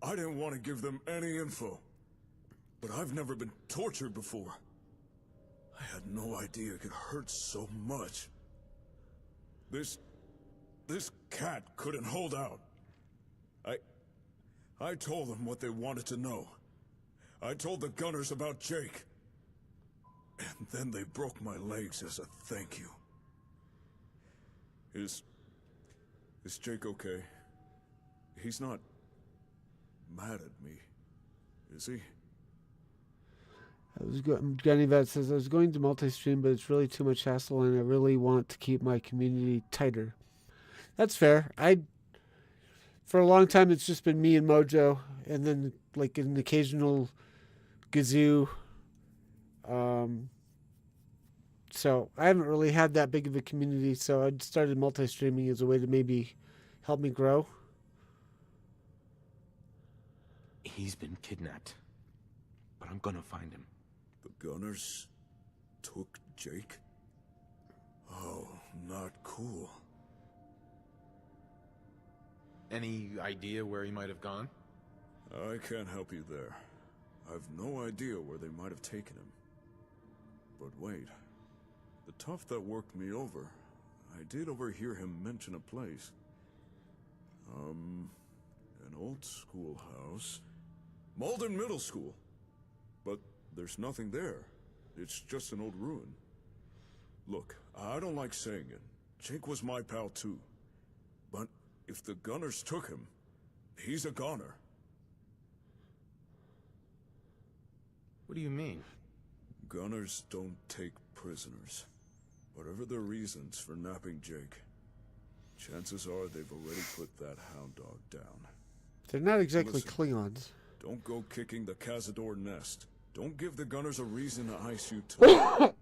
I didn't want to give them any info, but I've never been tortured before. I had no idea it could hurt so much. This cat couldn't hold out. I told them what they wanted to know. I told the gunners about Jake. And then they broke my legs as a thank you. Is Jake okay? He's not mad at me, is he? Granny Vet says, "I was going to multi-stream, but it's really too much hassle, and I really want to keep my community tighter." That's fair. For a long time, it's just been me and Mojo, and then like an occasional Gazoo. So I haven't really had that big of a community, so I started multi-streaming as a way to maybe help me grow. He's been kidnapped, but I'm gonna find him. The gunners took Jake? Oh, not cool. Any idea where he might have gone? I can't help you there. I've no idea where they might have taken him. But wait. The tough that worked me over, I did overhear him mention a place. An old schoolhouse. Malden Middle School. But there's nothing there. It's just an old ruin. Look, I don't like saying it. Jake was my pal too. But if the gunners took him, he's a goner. What do you mean? Gunners don't take prisoners. Whatever their reasons for nabbing Jake, chances are they've already put that hound dog down. They're not exactly Listen, Klingons. Don't go kicking the Cazador nest. Don't give the gunners a reason to ice you too.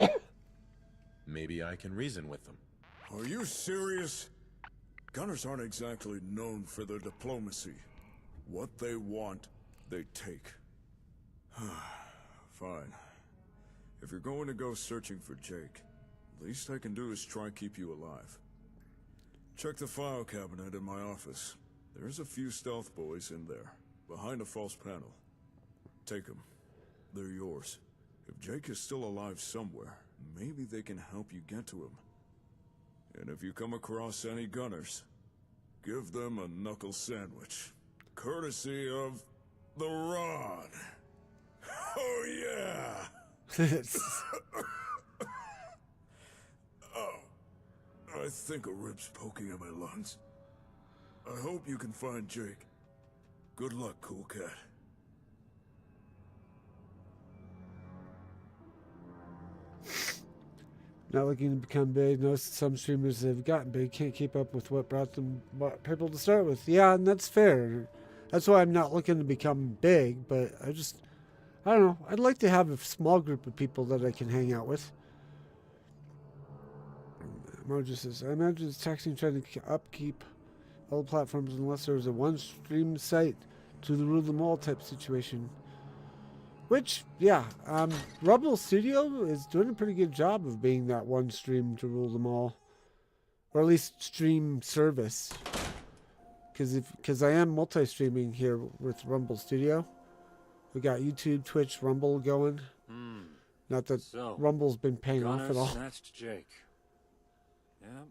Maybe I can reason with them. Are you serious? Gunners aren't exactly known for their diplomacy. What they want, they take. Fine. If you're going to go searching for Jake, least I can do is try keep you alive. Check the file cabinet in my office. There's a few stealth boys in there, behind a false panel. Take them. They're yours. If Jake is still alive somewhere, maybe they can help you get to him. And if you come across any gunners, give them a knuckle sandwich. Courtesy of the Rod. Oh yeah! Oh, I think a rib's poking at my lungs. I hope you can find Jake. Good luck, cool cat. Not looking to become big. Noticed some streamers that have gotten big can't keep up with what brought them people to start with. Yeah, and that's fair. That's why I'm not looking to become big, but I don't know. I'd like to have a small group of people that I can hang out with. Mojo says, I imagine it's taxing trying to upkeep all platforms unless there was a one-stream site to rule them all type situation. Which, yeah, Rumble Studio is doing a pretty good job of being that one stream to rule them all. Or at least stream service. Because I am multi-streaming here with Rumble Studio. We got YouTube, Twitch, Rumble going. Not that Rumble's been paying off at all. Snatched Jake. Yeah,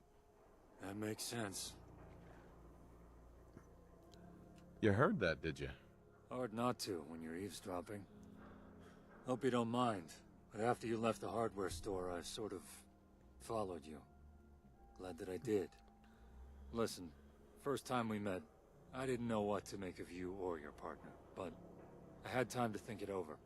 that makes sense. You heard that, did you? Hard not to when you're eavesdropping. Hope you don't mind, but after you left the hardware store, I sort of followed you. Glad that I did. Listen, first time we met, I didn't know what to make of you or your partner, but I had time to think it over.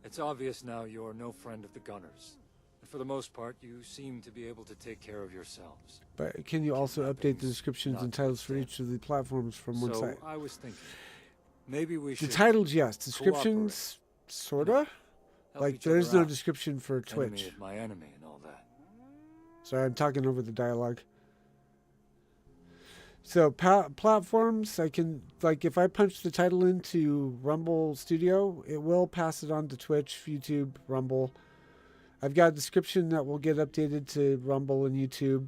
It's obvious now you're no friend of the Gunners. And for the most part, you seem to be able to take care of yourselves. But can you also update the descriptions and titles for each of the platforms from one site? So I was thinking, maybe we should... The titles, yes. Descriptions, sorta? Like, there's no description for Twitch. Enemy of my enemy and all that. Sorry, I'm talking over the dialogue. So, platforms, I can, like, if I punch the title into Rumble Studio, it will pass it on to Twitch, YouTube, Rumble. I've got a description that will get updated to Rumble and YouTube.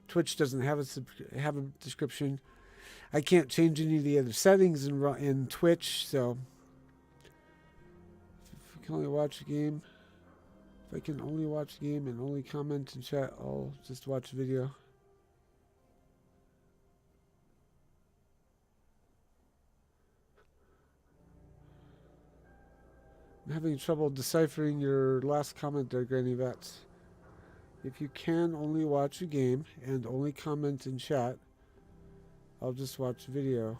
Twitch doesn't have a description. I can't change any of the other settings in Twitch, so... If I can only watch a game... If I can only watch a game and only comment and chat, I'll just watch a video. I'm having trouble deciphering your last comment there, Granny Vets. If you can only watch a game and only comment and chat, I'll just watch a video.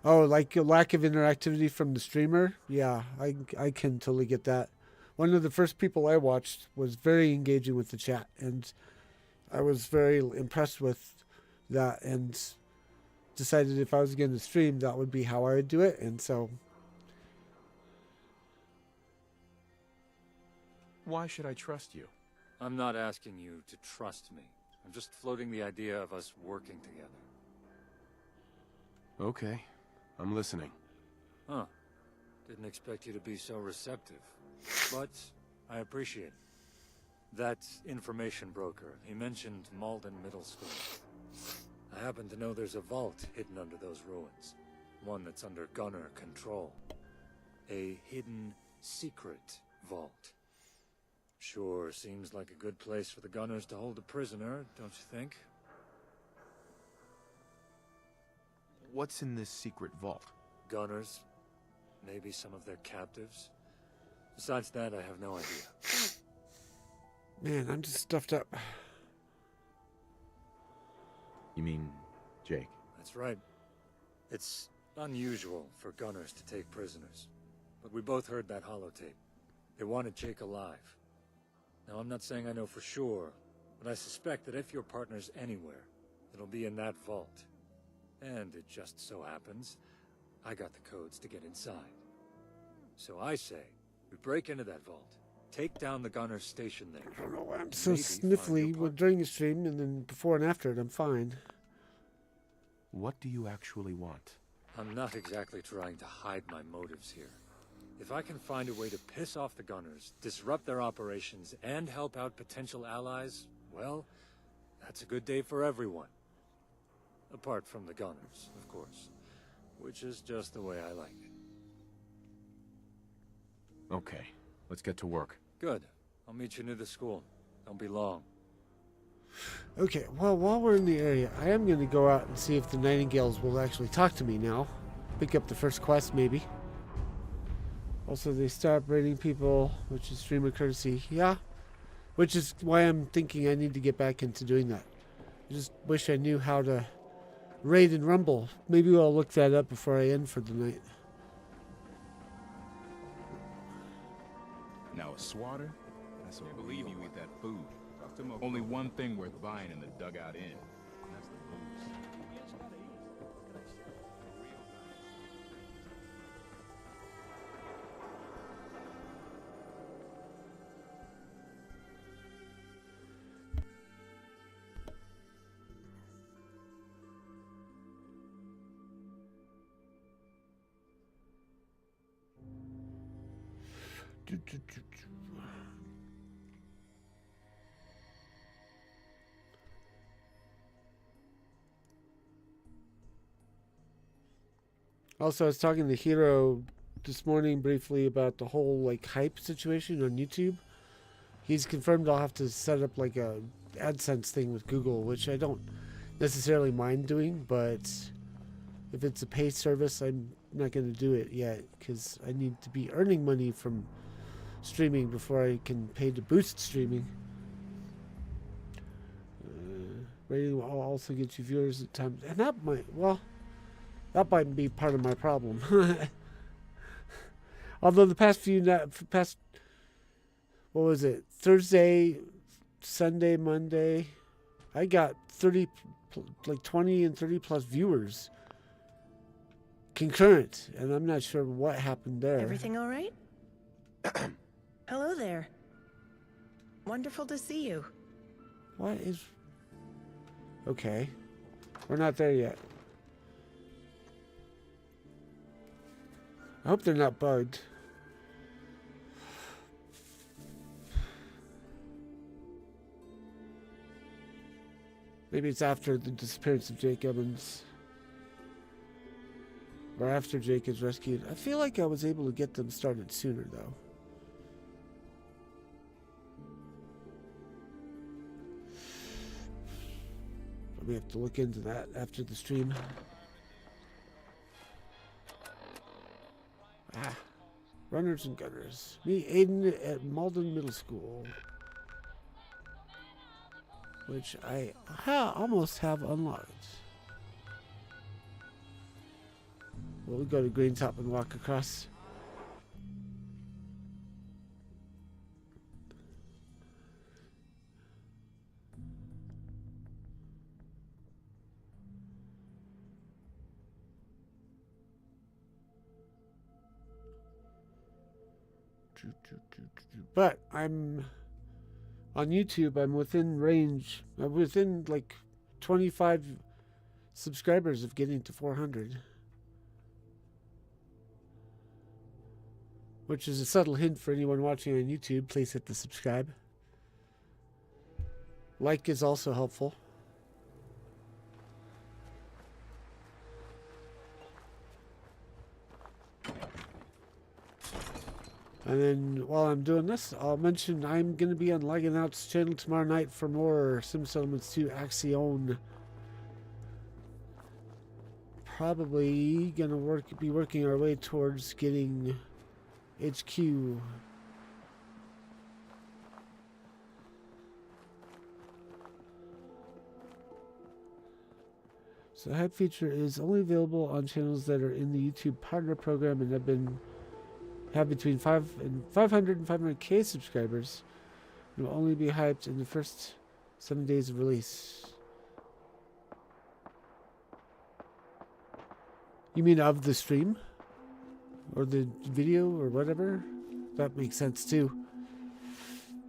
Oh, like a lack of interactivity from the streamer? Yeah, I can totally get that. One of the first people I watched was very engaging with the chat, and I was very impressed with that and decided if I was going to stream, that would be how I would do it. And so... Why should I trust you? I'm not asking you to trust me. I'm just floating the idea of us working together. Okay, I'm listening. Huh. Didn't expect you to be so receptive. But I appreciate it. That information broker, he mentioned Malden Middle School. I happen to know there's a vault hidden under those ruins. One that's under Gunner control. A hidden, secret vault. Sure, seems like a good place for the Gunners to hold a prisoner, don't you think? What's in this secret vault? Gunners. Maybe some of their captives. Besides that, I have no idea. Man, I'm just stuffed up. You mean Jake? That's right. It's unusual for Gunners to take prisoners. But we both heard that holotape. They wanted Jake alive. Now, I'm not saying I know for sure, but I suspect that if your partner's anywhere, it'll be in that vault. And it just so happens, I got the codes to get inside. So I say, we break into that vault, Take down the gunner's station there. I don't know why I'm so Maybe sniffly during the stream, and then before and after it, I'm fine. What do you actually want? I'm not exactly trying to hide my motives here. If I can find a way to piss off the gunners, disrupt their operations, and help out potential allies, well, that's a good day for everyone. Apart from the gunners, of course. Which is just the way I like it. Okay, let's get to work. Good. I'll meet you near the school. Don't be long. Okay, well, while we're in the area, I am going to go out and see if the Nightingales will actually talk to me now. Pick up the first quest, maybe. Also, they stop raiding people, which is streamer courtesy. Yeah, which is why I'm thinking I need to get back into doing that. I just wish I knew how to raid and rumble. Maybe I'll look that up before I end for the night. Now a swatter? I can't believe you eat that food. Only one thing worth buying in the dugout inn. And that's the booze. Also, I was talking to Hero this morning briefly about the whole like hype situation on YouTube. He's confirmed I'll have to set up like a AdSense thing with Google, which I don't necessarily mind doing, but if it's a pay service, I'm not going to do it yet because I need to be earning money from streaming before I can pay to boost streaming. Rating will also get you viewers at times, and that might be part of my problem. Although the past what was it, Thursday, Sunday, Monday, I got 20 and 30 plus viewers concurrent, and I'm not sure what happened there. Everything all right? Hello there. Wonderful to see you. What is... Okay. We're not there yet. I hope they're not bugged. Maybe it's after the disappearance of Jake Evans. Or after Jake is rescued. I feel like I was able to get them started sooner, though. We have to look into that after the stream. Runners and gunners. Meet Aiden at Malden Middle School, which I almost have unlocked. We'll go to Green Top and walk across. But I'm on YouTube. I'm within range. I'm within like 25 subscribers of getting to 400, which is a subtle hint for anyone watching on YouTube. Please hit the subscribe. Like is also helpful. And then while I'm doing this, I'll mention I'm going to be on Lagging Out's channel tomorrow night for more Sim Settlements 2 Axion. Probably going to be working our way towards getting HQ. So the hype feature is only available on channels that are in the YouTube partner program and have between 500 and 500k subscribers. It will only be hyped in the first 7 days of release. You mean of the stream? Or the video or whatever? That makes sense too.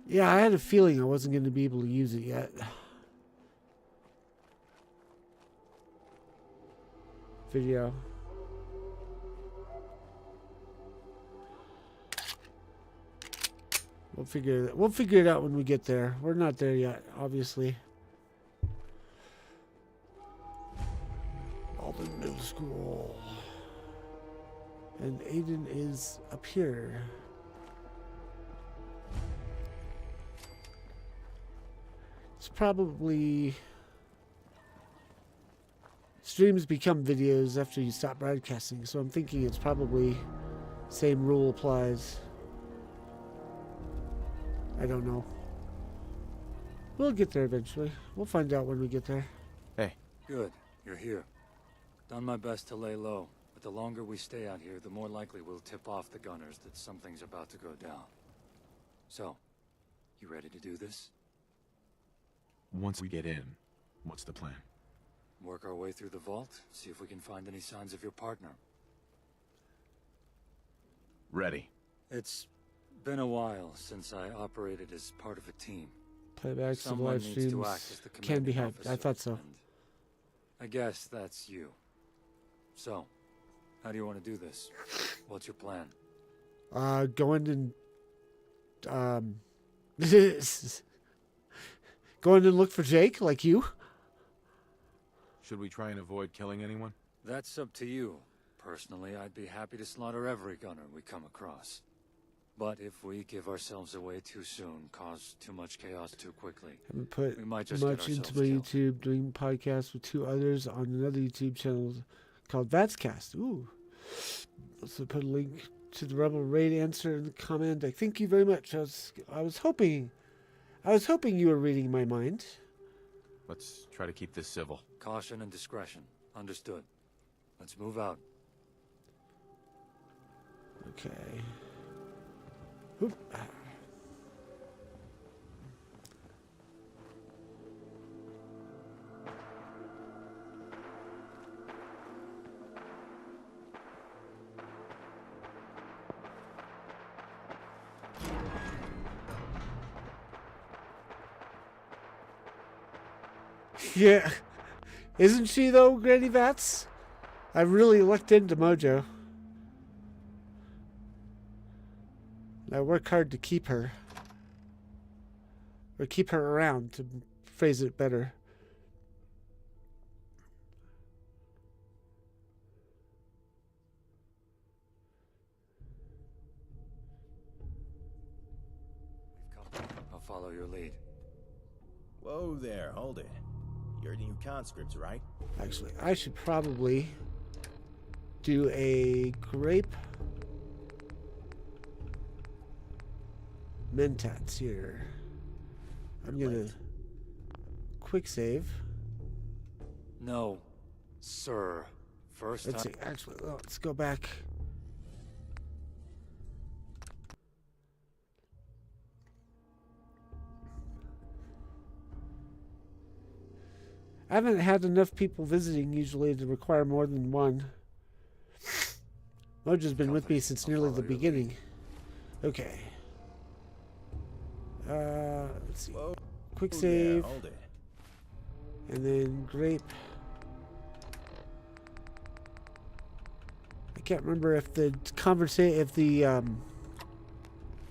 Yeah, I had a feeling I wasn't going to be able to use it yet. Video. We'll figure it out when we get there. We're not there yet, obviously. Alden Middle School. And Aiden is up here. It's probably... Streams become videos after you stop broadcasting, so I'm thinking it's probably same rule applies. I don't know. We'll get there eventually. We'll find out when we get there. Hey. Good. You're here. Done my best to lay low, but the longer we stay out here, the more likely we'll tip off the gunners that something's about to go down. So, you ready to do this? Once we get in, what's the plan? Work our way through the vault, see if we can find any signs of your partner. Ready. It's been a while since I operated as part of a team. Playbacks of Someone live needs to streams act as the can be commanding hacked. I officer, thought so. and I guess that's you. So, how do you want to do this? What's your plan? Go in and go in and look for Jake, like you. Should we try and avoid killing anyone? That's up to you. Personally, I'd be happy to slaughter every gunner we come across. But if we give ourselves away too soon, cause too much chaos too quickly, Haven't put we might just much get into ourselves my killed. YouTube, doing podcasts with two others on another YouTube channel called Vatscast. Ooh. Also put a link to the Rebel Raid answer in the comment. I thank you very much. I was hoping you were reading my mind. Let's try to keep this civil. Caution and discretion. Understood. Let's move out. Okay. Oop. Yeah. Isn't she though, Granny Vats? I really looked into Mojo. I work hard to keep her. Or keep her around, to phrase it better. I'll follow your lead. Whoa there, hold it. You're new conscripts, right? Actually, I should probably do a grape mentats here. I'm gonna quick save. No, sir. First Let's time. see. Actually, let's go back. I haven't had enough people visiting usually to require more than one. Mojo's been with me since nearly the beginning. Okay. Let's see. Quick save. Hold it. And then grape. I can't remember if the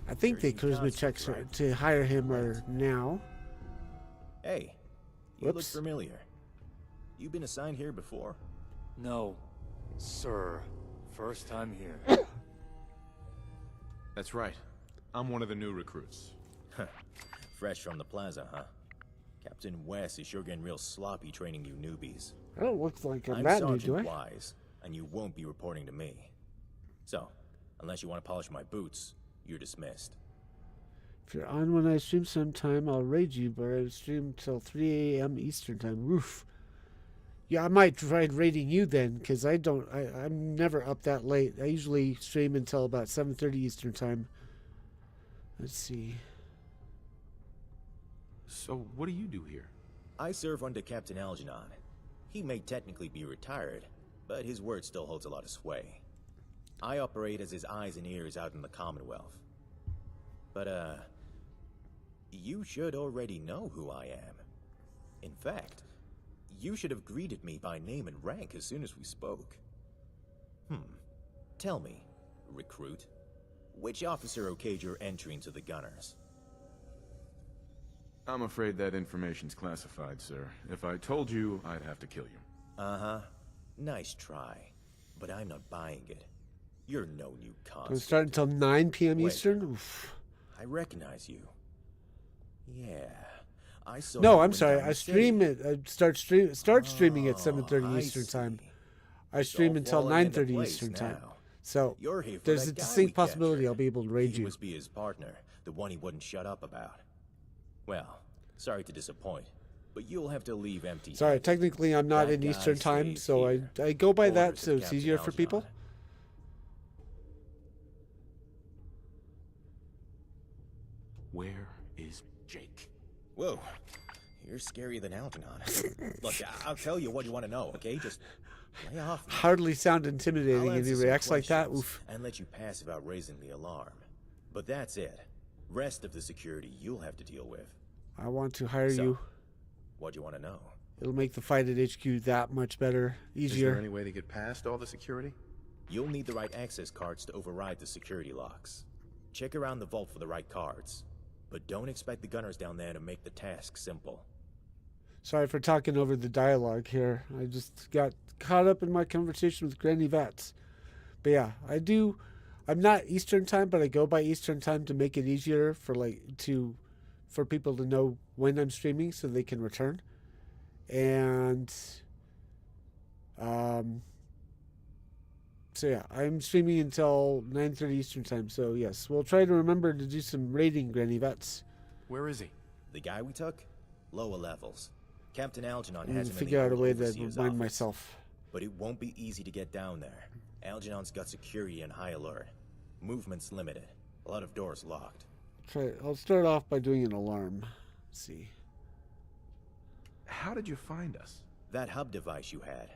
I think the charisma checks to hire him are now. Hey, you look Whoops. familiar. You been assigned here before? No, sir. First time here. That's right. I'm one of the new recruits. Fresh from the plaza, huh? Captain West is sure getting real sloppy training you newbies. I don't look like I'm I'm that new, Sergeant do I? Wise, and you won't be reporting to me. So, unless you want to polish my boots, you're dismissed. If you're on when I stream sometime, I'll raid you, but I stream till 3 a.m. Eastern time. Roof. Yeah, I might try raiding you then, because I'm never up that late. I usually stream until about 7:30 Eastern time. Let's see. So, what do you do here? I serve under Captain Algernon. He may technically be retired, but his word still holds a lot of sway. I operate as his eyes and ears out in the Commonwealth. But, You should already know who I am. In fact, you should have greeted me by name and rank as soon as we spoke. Tell me, recruit, which officer okayed your entry into the Gunners? I'm afraid that information's classified, sir. If I told you, I'd have to kill you. Uh-huh. Nice try. But I'm not buying it. You're no new Don't conscript. start until 9 p.m. Wait. Eastern? Oof. I recognize you. Yeah. I saw No, you I'm in sorry. Gun I City. stream it. I start streaming at 7:30 I Eastern see. time. I It's stream all until falling into 9:30 place Eastern time. now. So You're here for there's that a guy distinct we possibility captured. I'll be able to raid He you. must be his partner, the one he wouldn't shut up about. Well, sorry to disappoint, but you'll have to leave empty. Sorry, technically I'm not That in guy Eastern time, stays so here. I go by that Orders so of it's Captain easier for people. Algernon. Where is Jake? Whoa, you're scarier than Algernon. Look, I'll tell you what you want to know, okay? Just lay off me. Hardly sound I'll intimidating and answer he some reacts like that. questions Oof. and let you pass without raising the alarm. But that's it. Rest of the security you'll have to deal with. I want to hire So, you. what do you want to know? It'll make the fight at HQ that much better, easier. Is there any way to get past all the security? You'll need the right access cards to override the security locks. Check around the vault for the right cards. But don't expect the gunners down there to make the task simple. Sorry for talking over the dialogue here. I just got caught up in my conversation with Granny Vats. But yeah, I'm not Eastern time, but I go by Eastern time to make it easier for people to know when I'm streaming so they can return. And so yeah, I'm streaming until 9:30 Eastern time. So yes, we'll try to remember to do some raiding, Granny Vats. Where is he? The guy we took? Lower levels. Captain Algernon I'm has gonna him in figure the out a old way to overseer's remind office. myself. But it won't be easy to get down there. Algernon's got security on high alert. Movement's limited. A lot of doors locked. I'll start off by doing an alarm. Let's see. How did you find us? That hub device you had,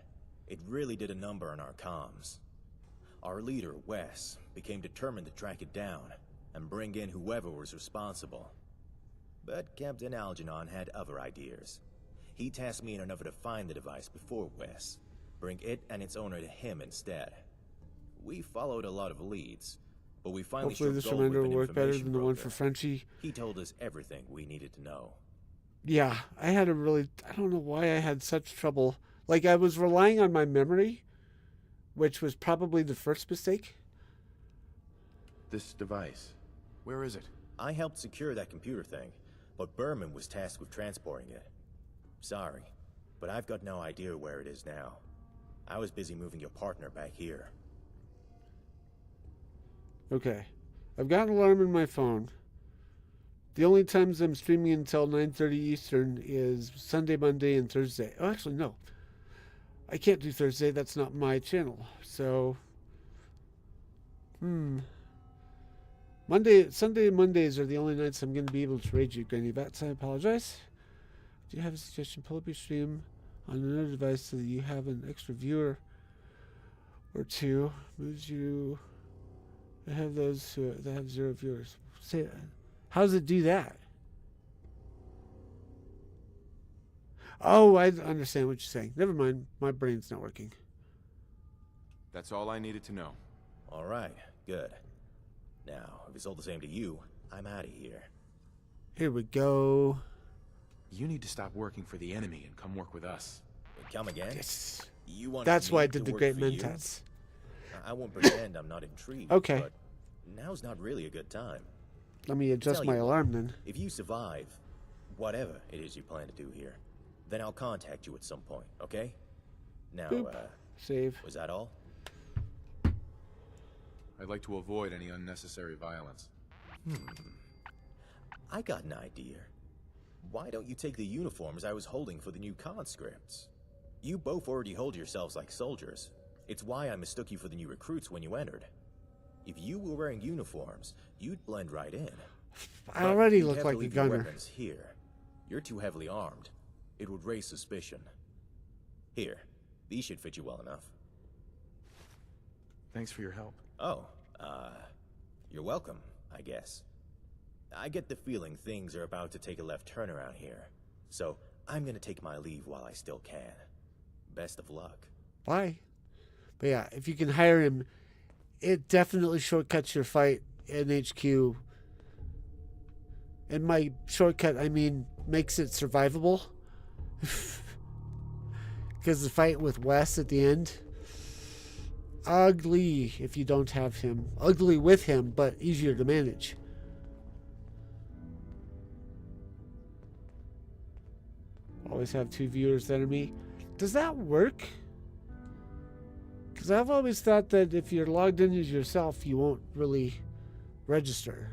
it really did a number on our comms. Our leader, Wes, became determined to track it down and bring in whoever was responsible. But Captain Algernon had other ideas. He tasked me and another to find the device before Wes, bring it and its owner to him instead. We followed a lot of leads, but we finally Hopefully struck this gold reminder with will an work better information than the one broker. for Frenchie. He told us everything we needed to know. Yeah, I don't know why I had such trouble. Like, I was relying on my memory, which was probably the first mistake. This device, where is it? I helped secure that computer thing, but Berman was tasked with transporting it. Sorry, but I've got no idea where it is now. I was busy moving your partner back here. Okay. I've got an alarm in my phone. The only times I'm streaming until 9:30 Eastern is Sunday, Monday, and Thursday. Oh, actually, no. I can't do Thursday. That's not my channel. So, Sunday and Mondays are the only nights I'm going to be able to raid you, Granny Vats. I apologize. Do you have a suggestion? Pull up your stream on another device so that you have an extra viewer or two. Moves you. I have those that have 0 viewers. Say, how does it do that? Oh, I understand what you're saying. Never mind. My brain's not working. That's all I needed to know. All right, good. Now, if it's all the same to you, I'm out of here. Here we go. You need to stop working for the enemy and come work with us. Come again? Yes. You want That's me why I to did the work Great for you? Mentats. I won't pretend I'm not intrigued. Okay. But now's not really a good time. Let me adjust Tell my you what, alarm then. If you survive, whatever it is you plan to do here, then I'll contact you at some point, okay? Now, Boop. Save. Was that all? I'd like to avoid any unnecessary violence. I got an idea. Why don't you take the uniforms I was holding for the new conscripts? You both already hold yourselves like soldiers. It's why I mistook you for the new recruits when you entered. If you were wearing uniforms, you'd blend right in. I already You'd look have like to a leave your gunner. weapons here. You're too heavily armed. It would raise suspicion. Here, these should fit you well enough. Thanks for your help. Oh, you're welcome, I guess. I get the feeling things are about to take a left turn around here. So, I'm gonna take my leave while I still can. Best of luck. Bye. But yeah, if you can hire him, it definitely shortcuts your fight in HQ. And my shortcut, I mean, makes it survivable. Because the fight with Wes at the end, ugly if you don't have him. Ugly with him, but easier to manage. Always have 2 viewers that are me. Does that work? Because I've always thought that if you're logged in as yourself, you won't really register.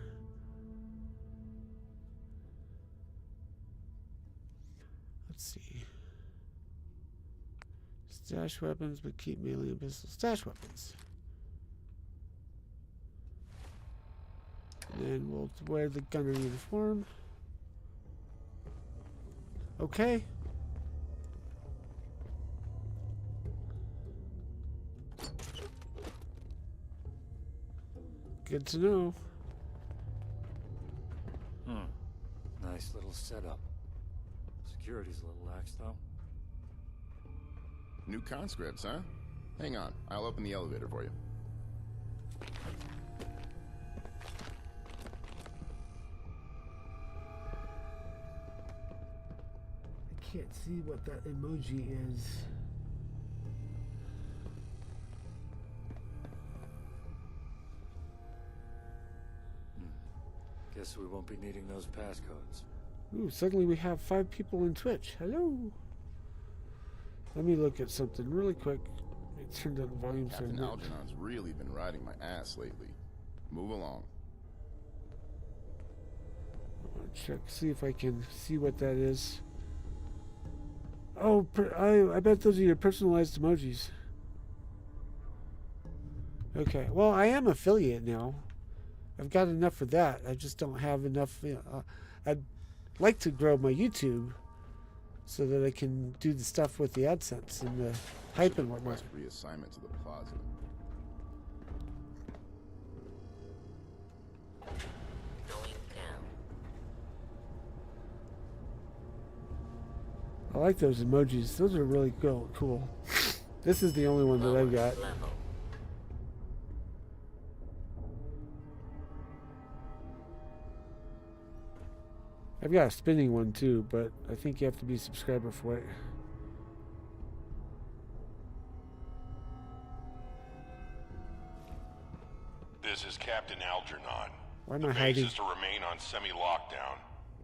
Let's see. Stash weapons, but keep melee and pistol. Stash weapons. And then we'll wear the gunner uniform. Okay. Good to know. Nice little setup. Security's a little lax, though. New conscripts, huh? Hang on, I'll open the elevator for you. I can't see what that emoji is. Guess we won't be needing those passcodes. Ooh, suddenly we have 5 people in Twitch. Hello. Let me look at something really quick. Let me turn down the volume. Captain Algernon's really been riding my ass lately. Move along. I want to check, see if I can see what that is. Oh, I bet those are your personalized emojis. Okay, well, I am affiliate now. I've got enough for that. I just don't have enough. I'd like to grow my YouTube so that I can do the stuff with the AdSense and the hype and whatnot. Reassignment to the plaza. I like those emojis. Those are really cool. This is the only one that I've got. I've got a spinning one too, but I think you have to be a subscriber for it. This is Captain Algernon. Why am the I base hiding? is to remain on semi-lockdown.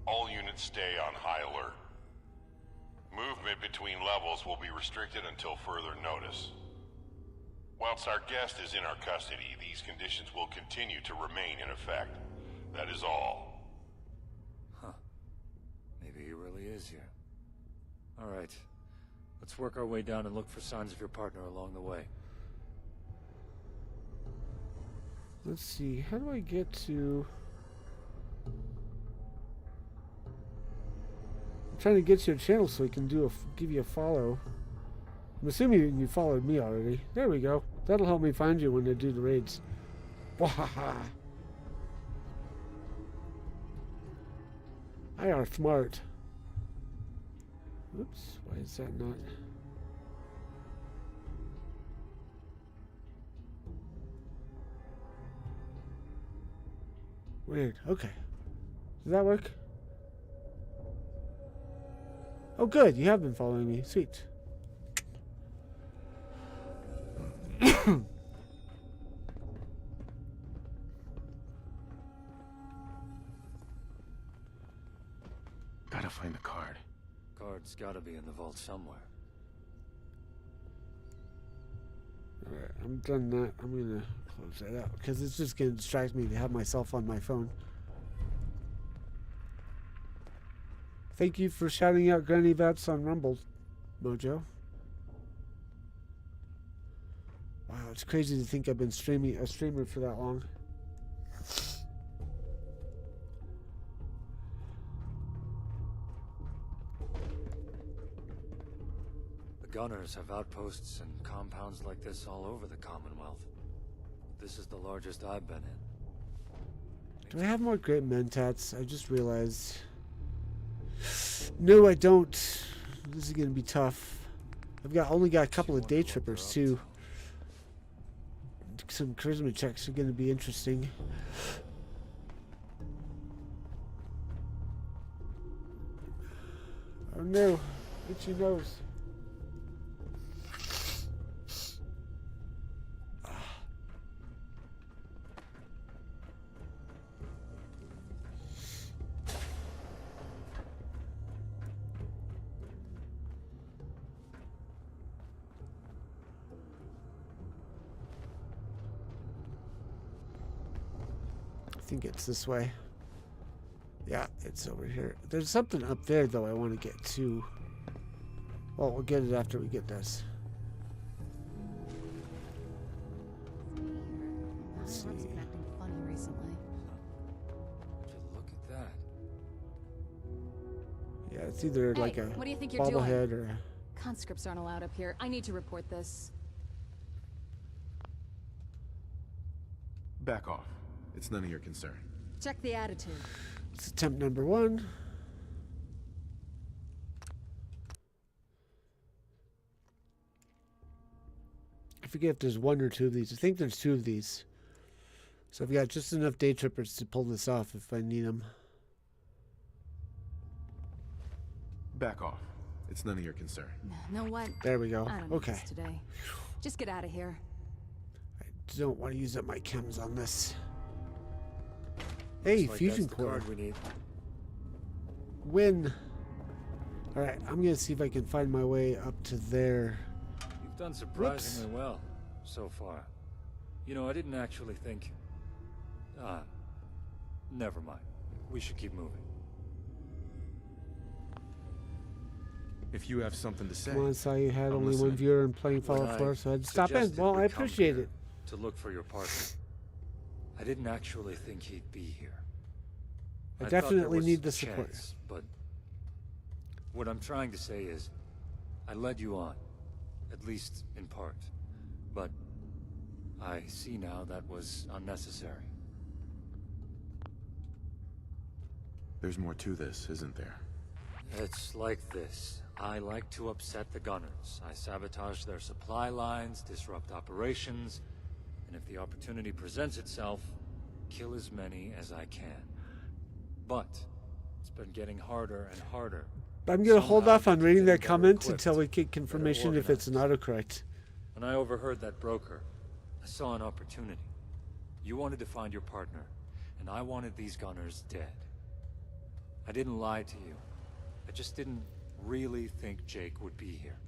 All units stay on high alert. Movement between levels will be restricted until further notice. Whilst our guest is in our custody, these conditions will continue to remain in effect. That is all. Maybe he really is here. Alright. Let's work our way down and look for signs of your partner along the way. Let's see, how do I get to... I'm trying to get to your channel so I can give you a follow. I'm assuming you followed me already. There we go. That'll help me find you when I do the raids. Wahaha! I are smart. Oops, why is that not? Weird, okay. Does that work? Oh good, you have been following me. Sweet. Gotta find the card. Card's gotta be in the vault somewhere. Alright, I'm done that. I'm gonna close that out because it's just gonna distract me to have myself on my phone. Thank you for shouting out Granny Vats on Rumble, Mojo. Wow, it's crazy to think I've been a streamer for that long. The Gunners have outposts and compounds like this all over the Commonwealth. This is the largest I've been in. Do I have more great mentats? I just realized. No, I don't. This is gonna be tough. I've only got a couple of day trippers too. Some charisma checks are gonna be interesting. Oh no, itchy nose. I think it's this way. Yeah, it's over here. There's something up there, though, I want to get to. Well, we'll get it after we get this. Let's see. Been acting funny recently. Look at that. Yeah, it's either like a what do you think you're bobblehead doing? or a... Conscripts aren't allowed up here. I need to report this. Back off. It's none of your concern. Check the attitude. It's attempt number 1. I forget if there's 1 or 2 of these. I think there's 2 of these. So I've got just enough day trippers to pull this off if I need them. Back off. It's none of your concern. Know what? There we go. I don't need Okay. this today. Just get out of here. I don't want to use up my chems on this. Hey, Looks like fusion that's the core. card we need. Win. Alright, I'm going to see if I can find my way up to there. You've done surprisingly well so far. You know, I didn't actually think... never mind. We should keep moving. If you have something to say... Come on, saw you had I'm only listening. one viewer and playing When Fallout 4, so I had to stop in. suggested Well, we I come appreciate here it. to look for your partner, I didn't actually think he'd be here. I thought there definitely was need the a support. chance, but what I'm trying to say is, I led you on, at least in part. But I see now that was unnecessary. There's more to this, isn't there? It's like this. I like to upset the gunners. I sabotage their supply lines, disrupt operations, and if the opportunity presents itself, kill as many as I can. But it's been getting harder and harder. I'm going to hold Somehow off on to reading getting that better comment equipped, until we get confirmation if it's an autocorrect. When I overheard that broker, I saw an opportunity. You wanted to find your partner, and I wanted these gunners dead. I didn't lie to you. I just didn't really think Jake would be here.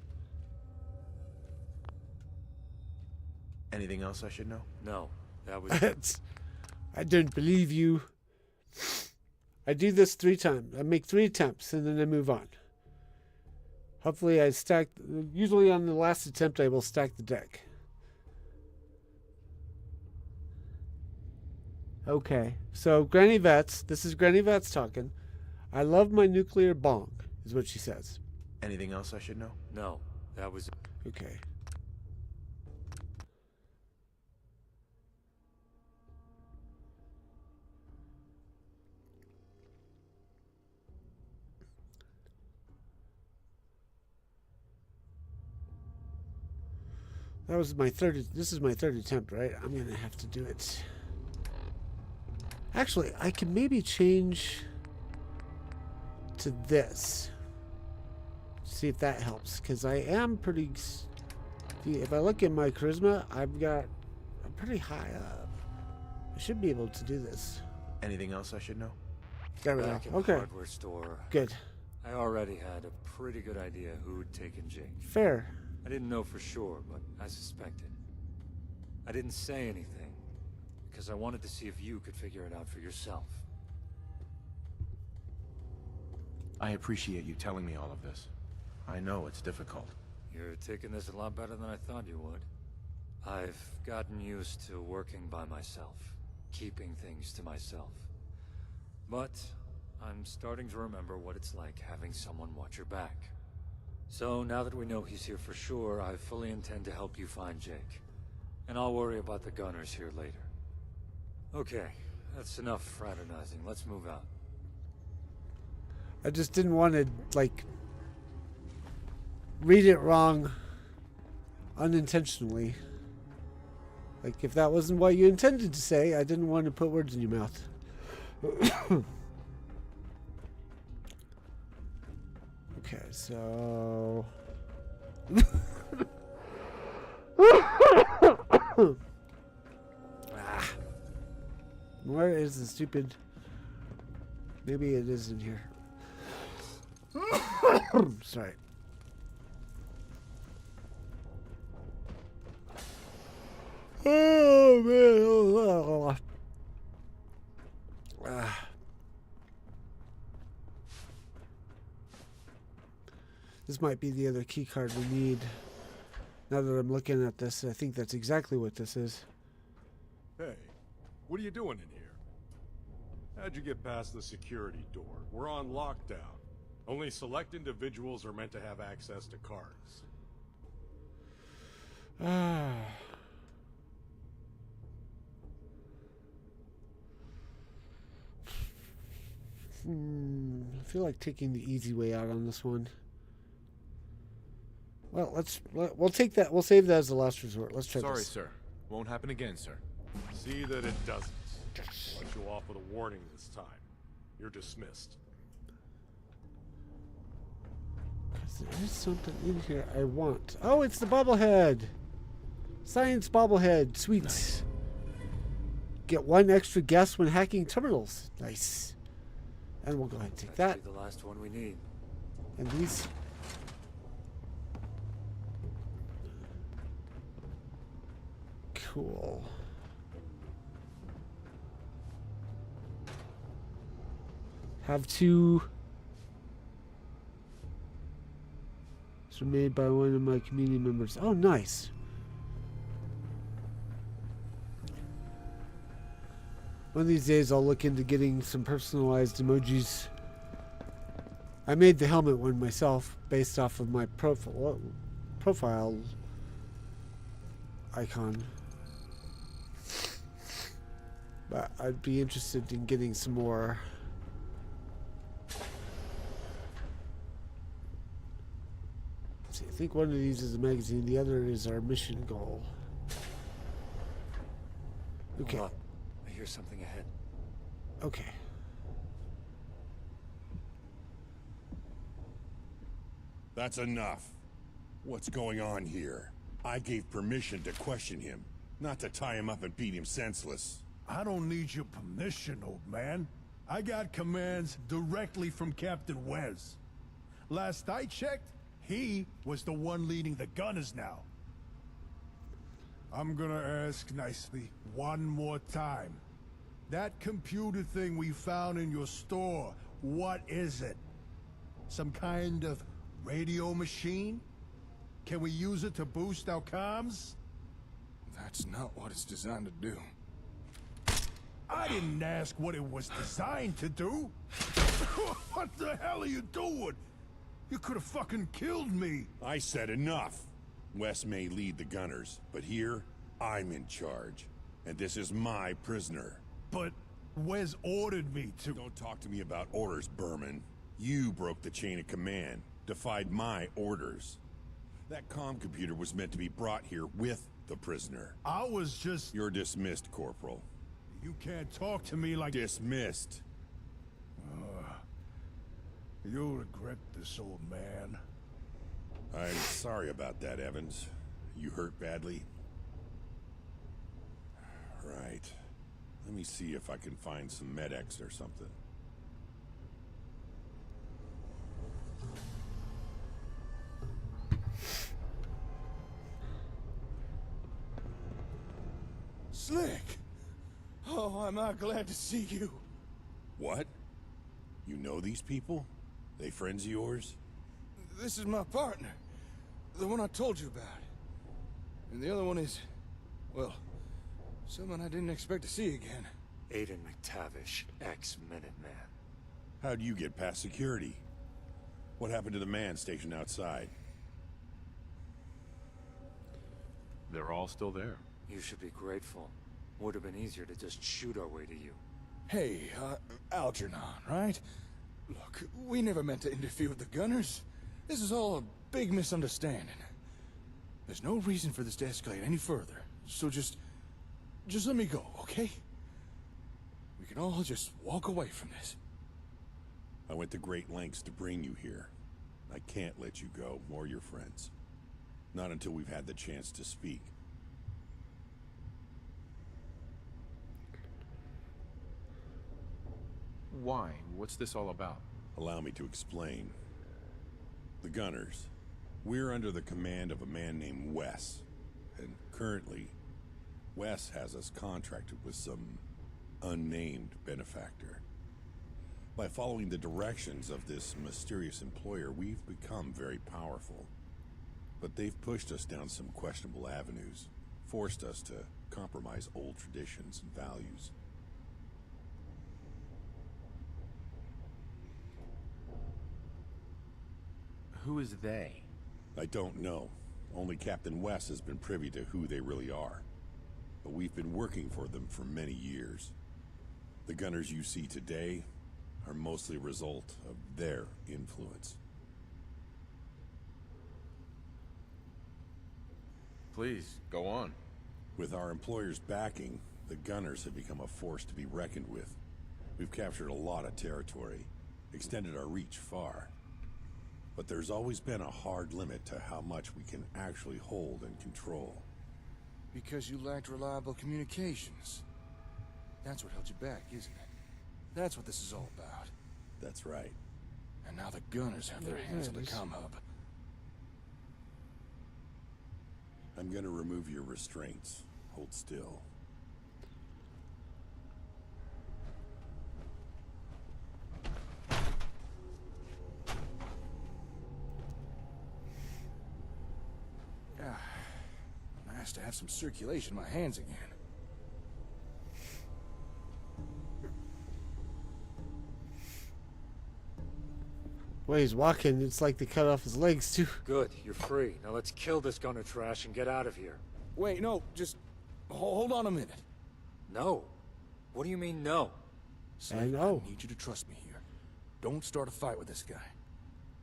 Anything else I should know? No, that was it. I don't believe you. I do this 3 times. I make 3 attempts and then I move on. Hopefully I stack... Usually on the last attempt I will stack the deck. Okay, so Granny Vets. This is Granny Vets talking. I love my nuclear bong, is what she says. Anything else I should know? No, that was it. Okay. That was my third. This is my 3rd attempt, right? I'm gonna have to do it. Actually, I can maybe change to this. See if that helps, because I am pretty. If I look at my charisma, I'm pretty high up. I should be able to do this. Anything else I should know? There we go. Back in the Okay. hardware store. Good. I already had a pretty good idea who'd taken Jake. Fair. I didn't know for sure, but I suspected. I didn't say anything, because I wanted to see if you could figure it out for yourself. I appreciate you telling me all of this. I know it's difficult. You're taking this a lot better than I thought you would. I've gotten used to working by myself, keeping things to myself. But I'm starting to remember what it's like having someone watch your back. So now that we know he's here for sure, I fully intend to help you find Jake. And I'll worry about the gunners here later. Okay, That's enough fraternizing. Let's move out. I just didn't want to, like, read it wrong unintentionally. Like, if that wasn't what you intended to say, I didn't want to put words in your mouth. Okay, so... Where is the stupid... Maybe it is in here. Sorry. Oh, man. This might be the other key card we need. Now that I'm looking at this, I think that's exactly what this is. Hey, what are you doing in here? How'd you get past the security door? We're on lockdown. Only select individuals are meant to have access to cards. I feel like taking the easy way out on this one. Well, we'll take that. We'll save that as the last resort. Let's try Sorry, this. sir. Won't happen again, sir. See that it doesn't. Let you off with a warning this time. You're dismissed. There is something in here I want. Oh, it's the bobblehead. Science bobblehead. Sweet. Nice. Get 1 extra guess when hacking terminals. Nice. And we'll go ahead and take that. The last one we need. And these. Cool. Have 2. These were made by one of my community members. Oh, nice. One of these days I'll look into getting some personalized emojis. I made the helmet one myself based off of my profile icon. But I'd be interested in getting some more. Let's see, I think one of these is a magazine, the other is our mission goal. Okay. Hold on. I hear something ahead. Okay. That's enough. What's going on here? I gave permission to question him, not to tie him up and beat him senseless. I don't need your permission, old man. I got commands directly from Captain Wes. Last I checked, he was the one leading the gunners now. I'm gonna ask nicely one more time. That computer thing we found in your store, what is it? Some kind of radio machine? Can we use it to boost our comms? That's not what it's designed to do. I didn't ask what it was designed to do. What the hell are you doing? You could have fucking killed me. I said enough. Wes may lead the gunners, but here, I'm in charge. And this is my prisoner. But Wes ordered me to. Don't talk to me about orders, Berman. You broke the chain of command, defied my orders. That comm computer was meant to be brought here with the prisoner. I was just... You're dismissed, Corporal. You can't talk to me like... Dismissed. You'll regret this, old man. I'm sorry about that, Evans. You hurt badly? Right. Let me see if I can find some Med-X or something. Slick! Oh, am I glad to see you. What? You know these people? They friends of yours? This is my partner. The one I told you about. And the other one is... well, someone I didn't expect to see again. Aiden McTavish, ex-Minuteman. How'd you get past security? What happened to the man stationed outside? They're all still there. You should be grateful. Would have been easier to just shoot our way to you. Hey, Algernon, right? Look, we never meant to interfere with the gunners. This is all a big misunderstanding. There's no reason for this to escalate any further, so just let me go, okay? We can all just walk away from this. I went to great lengths to bring you here. I can't let you go, or your friends. Not until we've had the chance to speak. Why? What's this all about? Allow me to explain. The Gunners. We're under the command of a man named Wes. And currently, Wes has us contracted with some unnamed benefactor. By following the directions of this mysterious employer, we've become very powerful. But they've pushed us down some questionable avenues, forced us to compromise old traditions and values. Who is they? I don't know. Only Captain Wes has been privy to who they really are. But we've been working for them for many years. The Gunners you see today are mostly a result of their influence. Please, go on. With our employer's backing, the Gunners have become a force to be reckoned with. We've captured a lot of territory, extended our reach far. But there's always been a hard limit to how much we can actually hold and control. Because you lacked reliable communications. That's what held you back, isn't it? That's what this is all about. That's right. And now the Gunners have their hands on the comm hub. I'm gonna remove your restraints. Hold still. Nice to have some circulation in my hands again. Way he's walking, it's like they cut off his legs too. Good, you're free. Now let's kill this gunner trash and get out of here. Wait, no, just hold on a minute. No. What do you mean, no? I know. I need you to trust me here. Don't start a fight with this guy.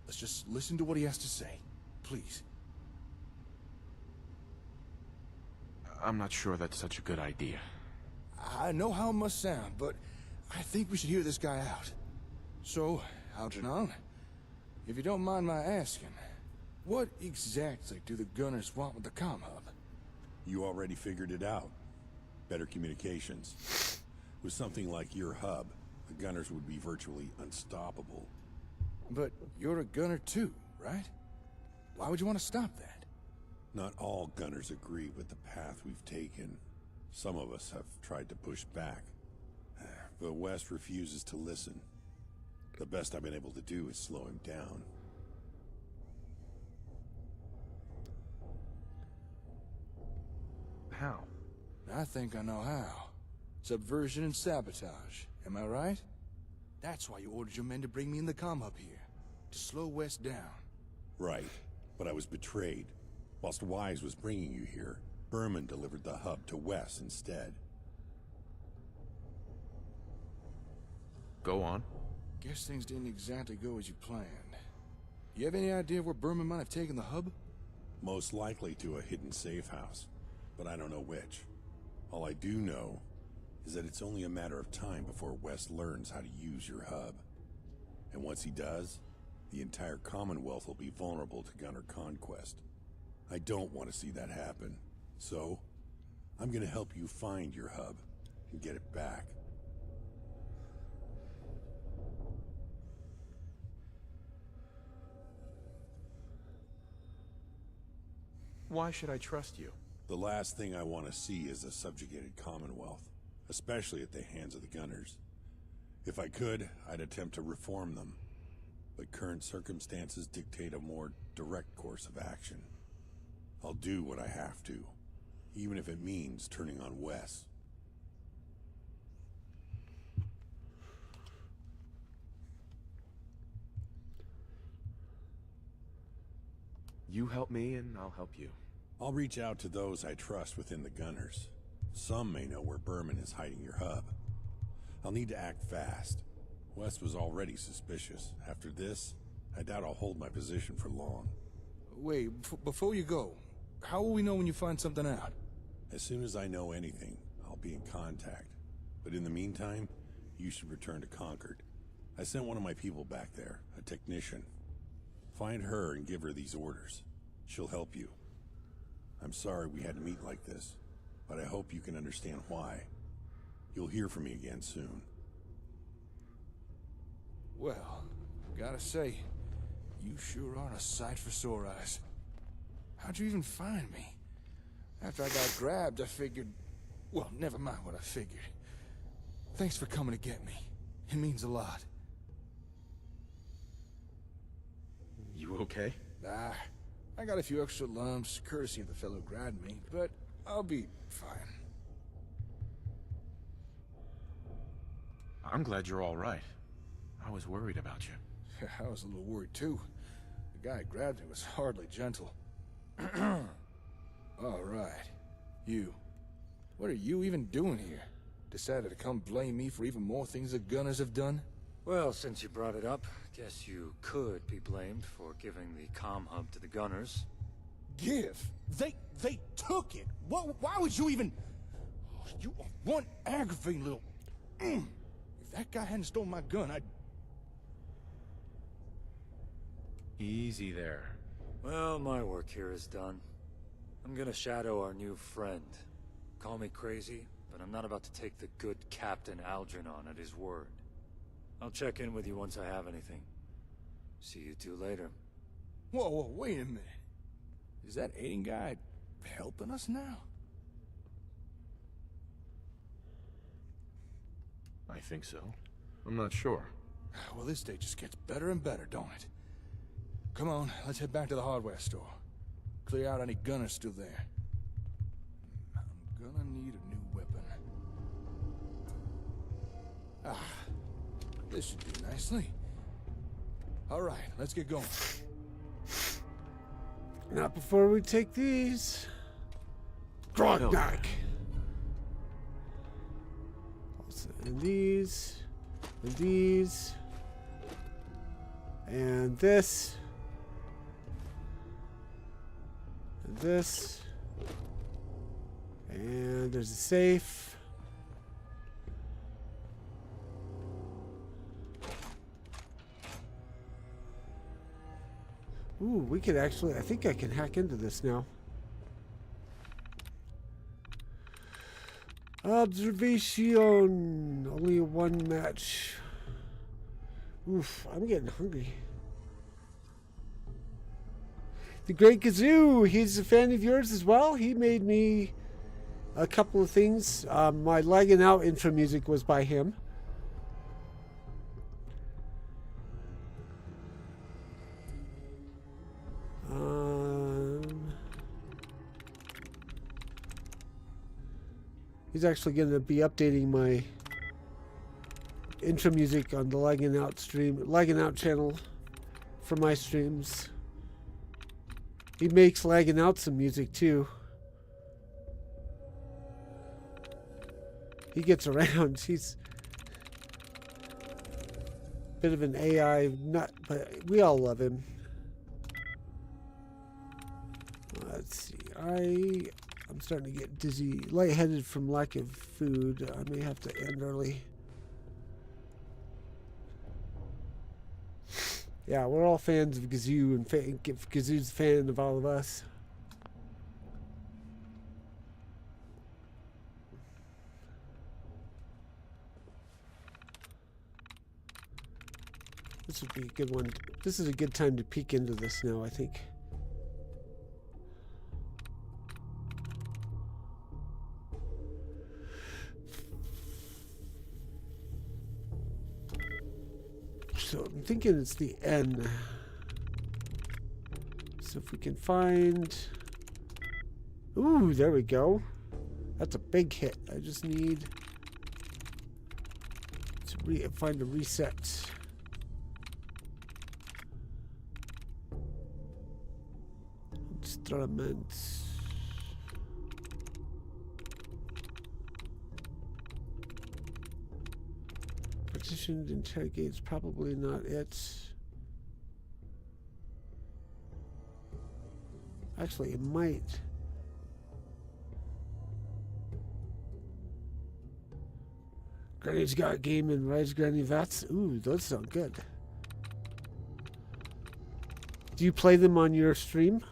Let's just listen to what he has to say. Please. I'm not sure that's such a good idea. I know how it must sound, but I think we should hear this guy out. So, Algernon, if you don't mind my asking, what exactly do the Gunners want with the comm hub? You already figured it out. Better communications. With something like your hub, the Gunners would be virtually unstoppable. But you're a gunner too, right? Why would you want to stop that? Not all Gunners agree with the path we've taken. Some of us have tried to push back. But West refuses to listen. The best I've been able to do is slow him down. How? I think I know how. Subversion and sabotage, am I right? That's why you ordered your men to bring me in the comm hub here. To slow West down. Right, but I was betrayed. Whilst Wise was bringing you here, Berman delivered the hub to Wes instead. Go on. Guess things didn't exactly go as you planned. You have any idea where Berman might have taken the hub? Most likely to a hidden safe house, but I don't know which. All I do know is that it's only a matter of time before Wes learns how to use your hub. And once he does, the entire Commonwealth will be vulnerable to Gunner conquest. I don't want to see that happen, so I'm gonna help you find your hub and get it back. Why should I trust you? The last thing I want to see is a subjugated Commonwealth, especially at the hands of the Gunners. If I could, I'd attempt to reform them, but current circumstances dictate a more direct course of action. I'll do what I have to, even if it means turning on Wes. You help me and I'll help you. I'll reach out to those I trust within the Gunners. Some may know where Berman is hiding your hub. I'll need to act fast. Wes was already suspicious. After this, I doubt I'll hold my position for long. Wait, before you go, how will we know when you find something out? As soon as I know anything, I'll be in contact. But in the meantime, you should return to Concord. I sent one of my people back there, a technician. Find her and give her these orders. She'll help you. I'm sorry we had to meet like this, but I hope you can understand why. You'll hear from me again soon. Well, gotta say, you sure are a sight for sore eyes. How'd you even find me? After I got grabbed, I figured... Well, never mind what I figured. Thanks for coming to get me. It means a lot. You okay? Ah, I got a few extra lumps, courtesy of the fellow who grabbed me, but I'll be fine. I'm glad you're all right. I was worried about you. I was a little worried too. The guy who grabbed me was hardly gentle. All right. You. What are you even doing here? Decided to come blame me for even more things the Gunners have done? Well, since you brought it up, guess you could be blamed for giving the comm hub to the Gunners. Give? They took it. Why would you even... Oh, you are one aggravating little... If that guy hadn't stolen my gun, I'd... Easy there. Well, my work here is done. I'm gonna shadow our new friend. Call me crazy, but I'm not about to take the good Captain Algernon at his word. I'll check in with you once I have anything. See you two later. Whoa, wait a minute. Is that Aiden guy helping us now? I think so. I'm not sure. Well, this day just gets better and better, don't it? Come on, let's head back to the hardware store. Clear out any gunners still there. I'm gonna need a new weapon. Ah, this should do nicely. All right, let's get going. Not before we take these. Dogmeat. And these. And these. And this. And this. And there's a safe. Ooh, we could actually, I think I can hack into this now. Observation. Only one match. Oof, I'm getting hungry. The Great Kazoo, he's a fan of yours as well. He made me a couple of things. My lagging out intro music was by him. He's actually going to be updating my intro music on the lagging out channel for my streams. He makes lagging out some music too. He gets around. He's a bit of an AI nut, but we all love him. Let's see. I'm starting to get dizzy, lightheaded from lack of food. I may have to end early. Yeah, we're all fans of Kazoo, and Kazoo's a fan of all of us. This would be a good one. This is a good time to peek into this now, I think. So I'm thinking it's the N. So if we can find... Ooh, there we go. That's a big hit. I just need to find a reset. Instruments. technician interrogates, probably not it. Actually, it might. Granny's got game and Rise Granny Vats. Ooh, those sound good. Do you play them on your stream?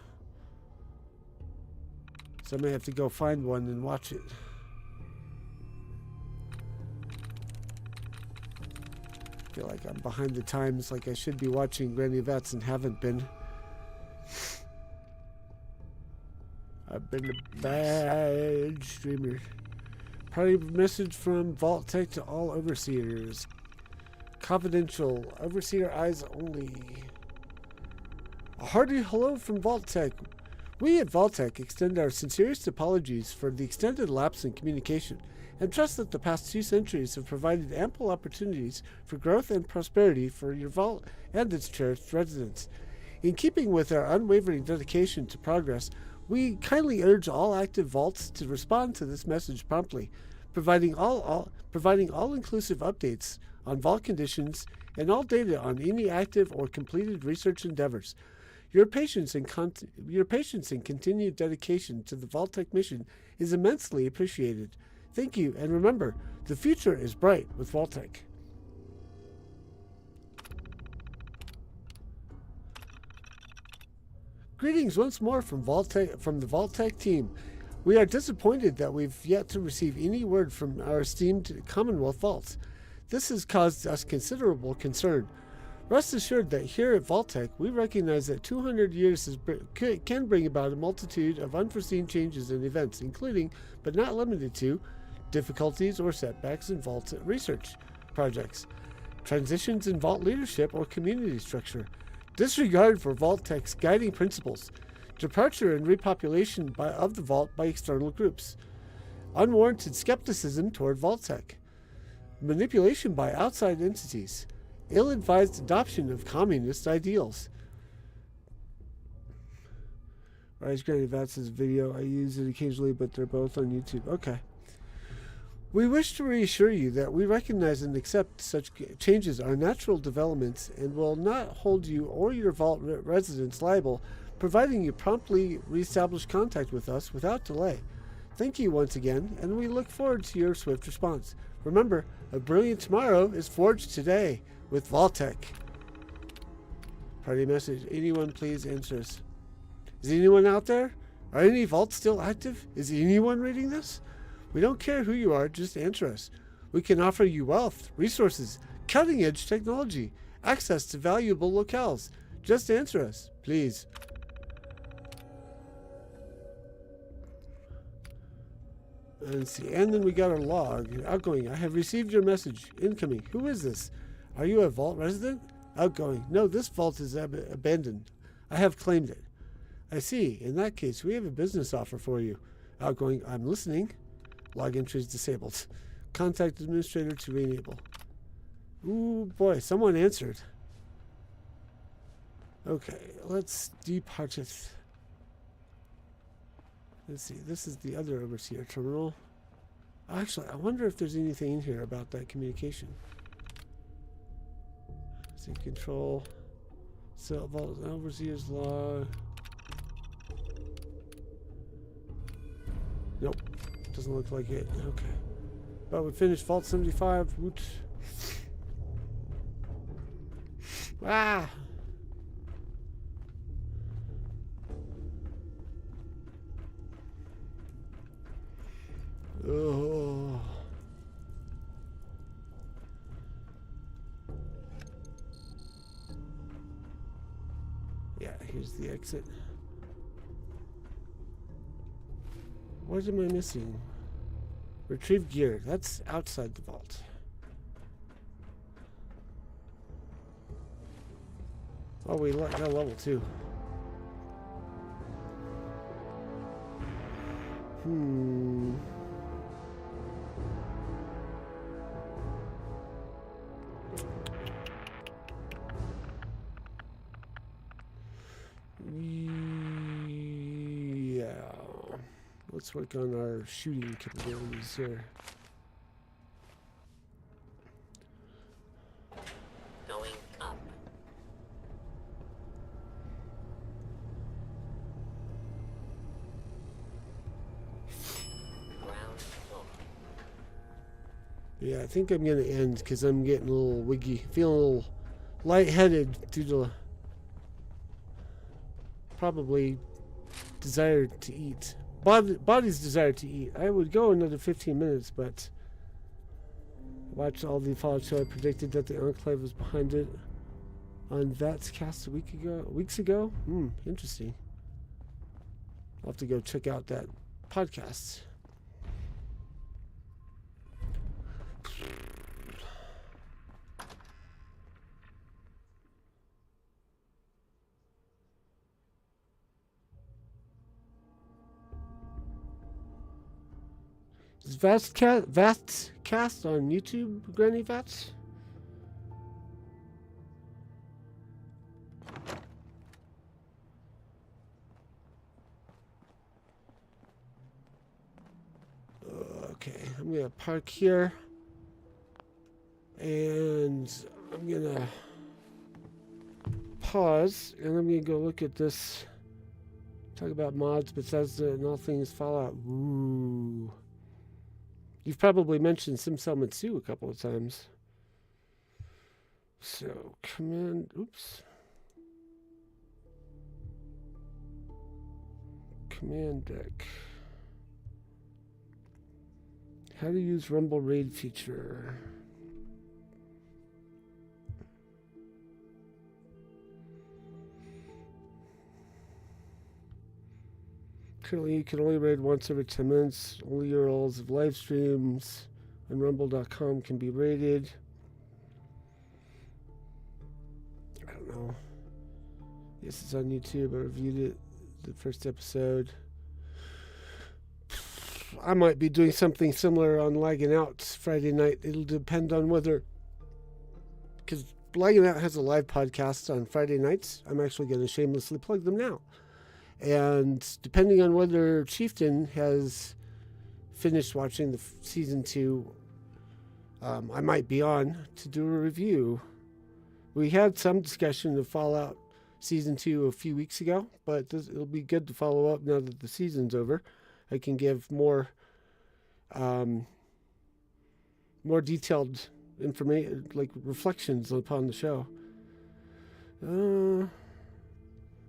So I may have to go find one and watch it. I feel like I'm behind the times, like I should be watching Granny Vats and haven't been. I've been a bad streamer. Party message from Vault-Tec to all overseers. Confidential. Overseer eyes only. A hearty hello from Vault-Tec. We at Vault-Tec extend our sincerest apologies for the extended lapse in communication and trust that the past 2 centuries have provided ample opportunities for growth and prosperity for your Vault and its cherished residents. In keeping with our unwavering dedication to progress, we kindly urge all active vaults to respond to this message promptly, providing all-inclusive updates on vault conditions and all data on any active or completed research endeavors. Your patience and continued dedication to the Vault-Tec mission is immensely appreciated. Thank you, and remember, the future is bright with Vault-Tec. Greetings once more from the Vault-Tec team. We are disappointed that we've yet to receive any word from our esteemed Commonwealth vaults. This has caused us considerable concern. Rest assured that here at Vault-Tec, we recognize that 200 years can bring about a multitude of unforeseen changes and events, including, but not limited to, difficulties or setbacks in Vault research projects, transitions in Vault leadership or community structure, disregard for Vault-Tec's guiding principles, departure and repopulation of the Vault by external groups, unwarranted skepticism toward Vault-Tec, manipulation by outside entities, ill-advised adoption of communist ideals. Rise Granny Vats' video, I use it occasionally, but they're both on YouTube. Okay. We wish to reassure you that we recognize and accept such changes are natural developments and will not hold you or your Vault residents liable, providing you promptly reestablish contact with us without delay. Thank you once again, and we look forward to your swift response. Remember, a brilliant tomorrow is forged today with Vault-Tec. Party message. Anyone please answer us. Is anyone out there? Are any vaults still active? Is anyone reading this? We don't care who you are, just answer us. We can offer you wealth, resources, cutting-edge technology, access to valuable locales. Just answer us, please. Let's see, and then we got our log. Outgoing, I have received your message. Incoming, who is this? Are you a Vault resident? Outgoing, no, this vault is abandoned. I have claimed it. I see, in that case, we have a business offer for you. Outgoing, I'm listening. Log entries disabled. Contact administrator to re-enable. Ooh, boy, someone answered. Okay, let's depart it. Let's see, this is the other overseer terminal. Actually, I wonder if there's anything in here about that communication. See, control. Vault overseer's log. Nope. Doesn't look like it. Okay. But we finished Vault 75. Woot. Ah! Oh. Yeah, here's the exit. What am I missing? Retrieve gear. That's outside the vault. Oh, we got level 2. Yeah. Let's work on our shooting capabilities here. Yeah, I think I'm going to end because I'm getting a little wiggy. Feeling a little lightheaded due to probably desire to eat. Body's desire to eat. I would go another 15 minutes, but watch all the Fallout show. I predicted that the Enclave was behind it on That's Cast weeks ago. Interesting. I'll have to go check out that podcast. Is Vastcast on YouTube, Granny Vats? Okay, I'm gonna park here, and I'm gonna pause, and I'm gonna go look at this. Talk about mods, Bethesda, and all things Fallout. Ooh. You've probably mentioned Sim Settlements 2 a couple of times. So, command deck. How to use Rumble Raid feature. Currently, you can only raid once every 10 minutes. Only URLs of live streams on rumble.com can be raided. I don't know. Yes, it's on YouTube. I reviewed it, the first episode. I might be doing something similar on Lagging Out Friday night. It'll depend on whether... Because Lagging Out has a live podcast on Friday nights. I'm actually going to shamelessly plug them now. And depending on whether Chieftain has finished watching the season 2, I might be on to do a review. We had some discussion of Fallout season 2 a few weeks ago, but it'll be good to follow up now that the season's over. I can give more detailed information, like reflections upon the show.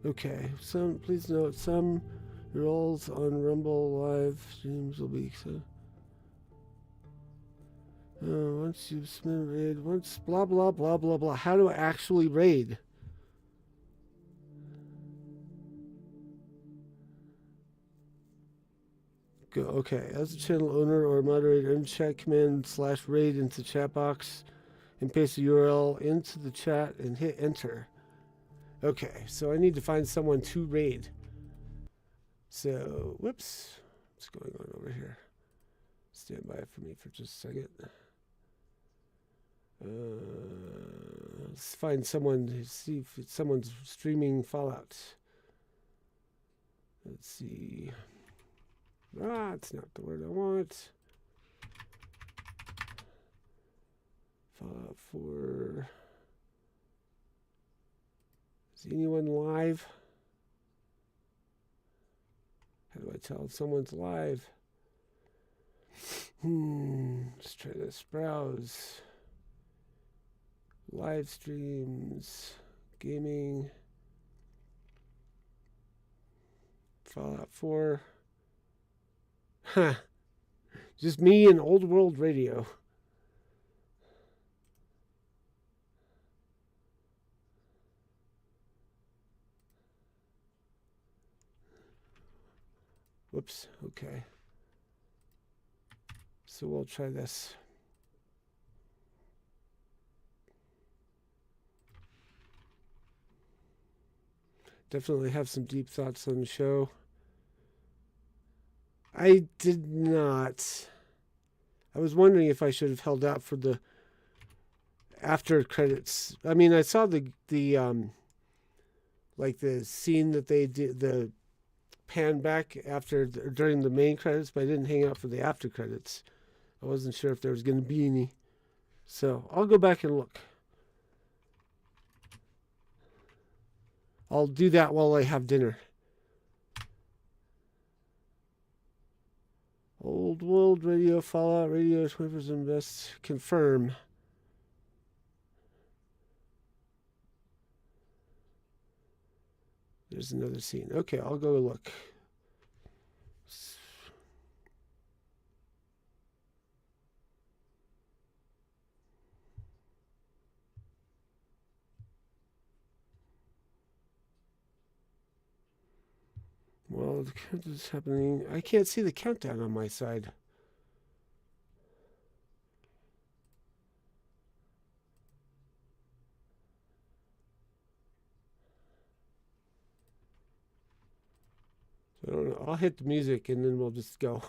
Okay, please note some roles on Rumble live streams will be once you've submitted raid, once blah blah blah blah blah. How to actually raid? Go, okay, as a channel owner or moderator, chat command /raid into chat box and paste the URL into the chat and hit enter. Okay, so I need to find someone to raid. So, whoops. What's going on over here? Stand by for me for just a second. Let's find someone, see if someone's streaming Fallout. Let's see. It's not the word I want. Fallout 4. Is anyone live? How do I tell if someone's live? Let's try this. Browse. Live streams. Gaming. Fallout 4. Huh. Just me and Old World Radio. Whoops, okay. So we'll try this. Definitely have some deep thoughts on the show. I did not. I was wondering if I should have held out for the after credits. I mean, I saw the like the scene that they did, the pan back during the main credits, but I didn't hang out for the after credits. I wasn't sure if there was going to be any. So I'll go back and look. I'll do that while I have dinner. Old World Radio, Fallout Radio, 20% invest, confirm. There's another scene. Okay, I'll go look. Well, the countdown is happening. I can't see the countdown on my side. I don't know. I'll hit the music and then we'll just go.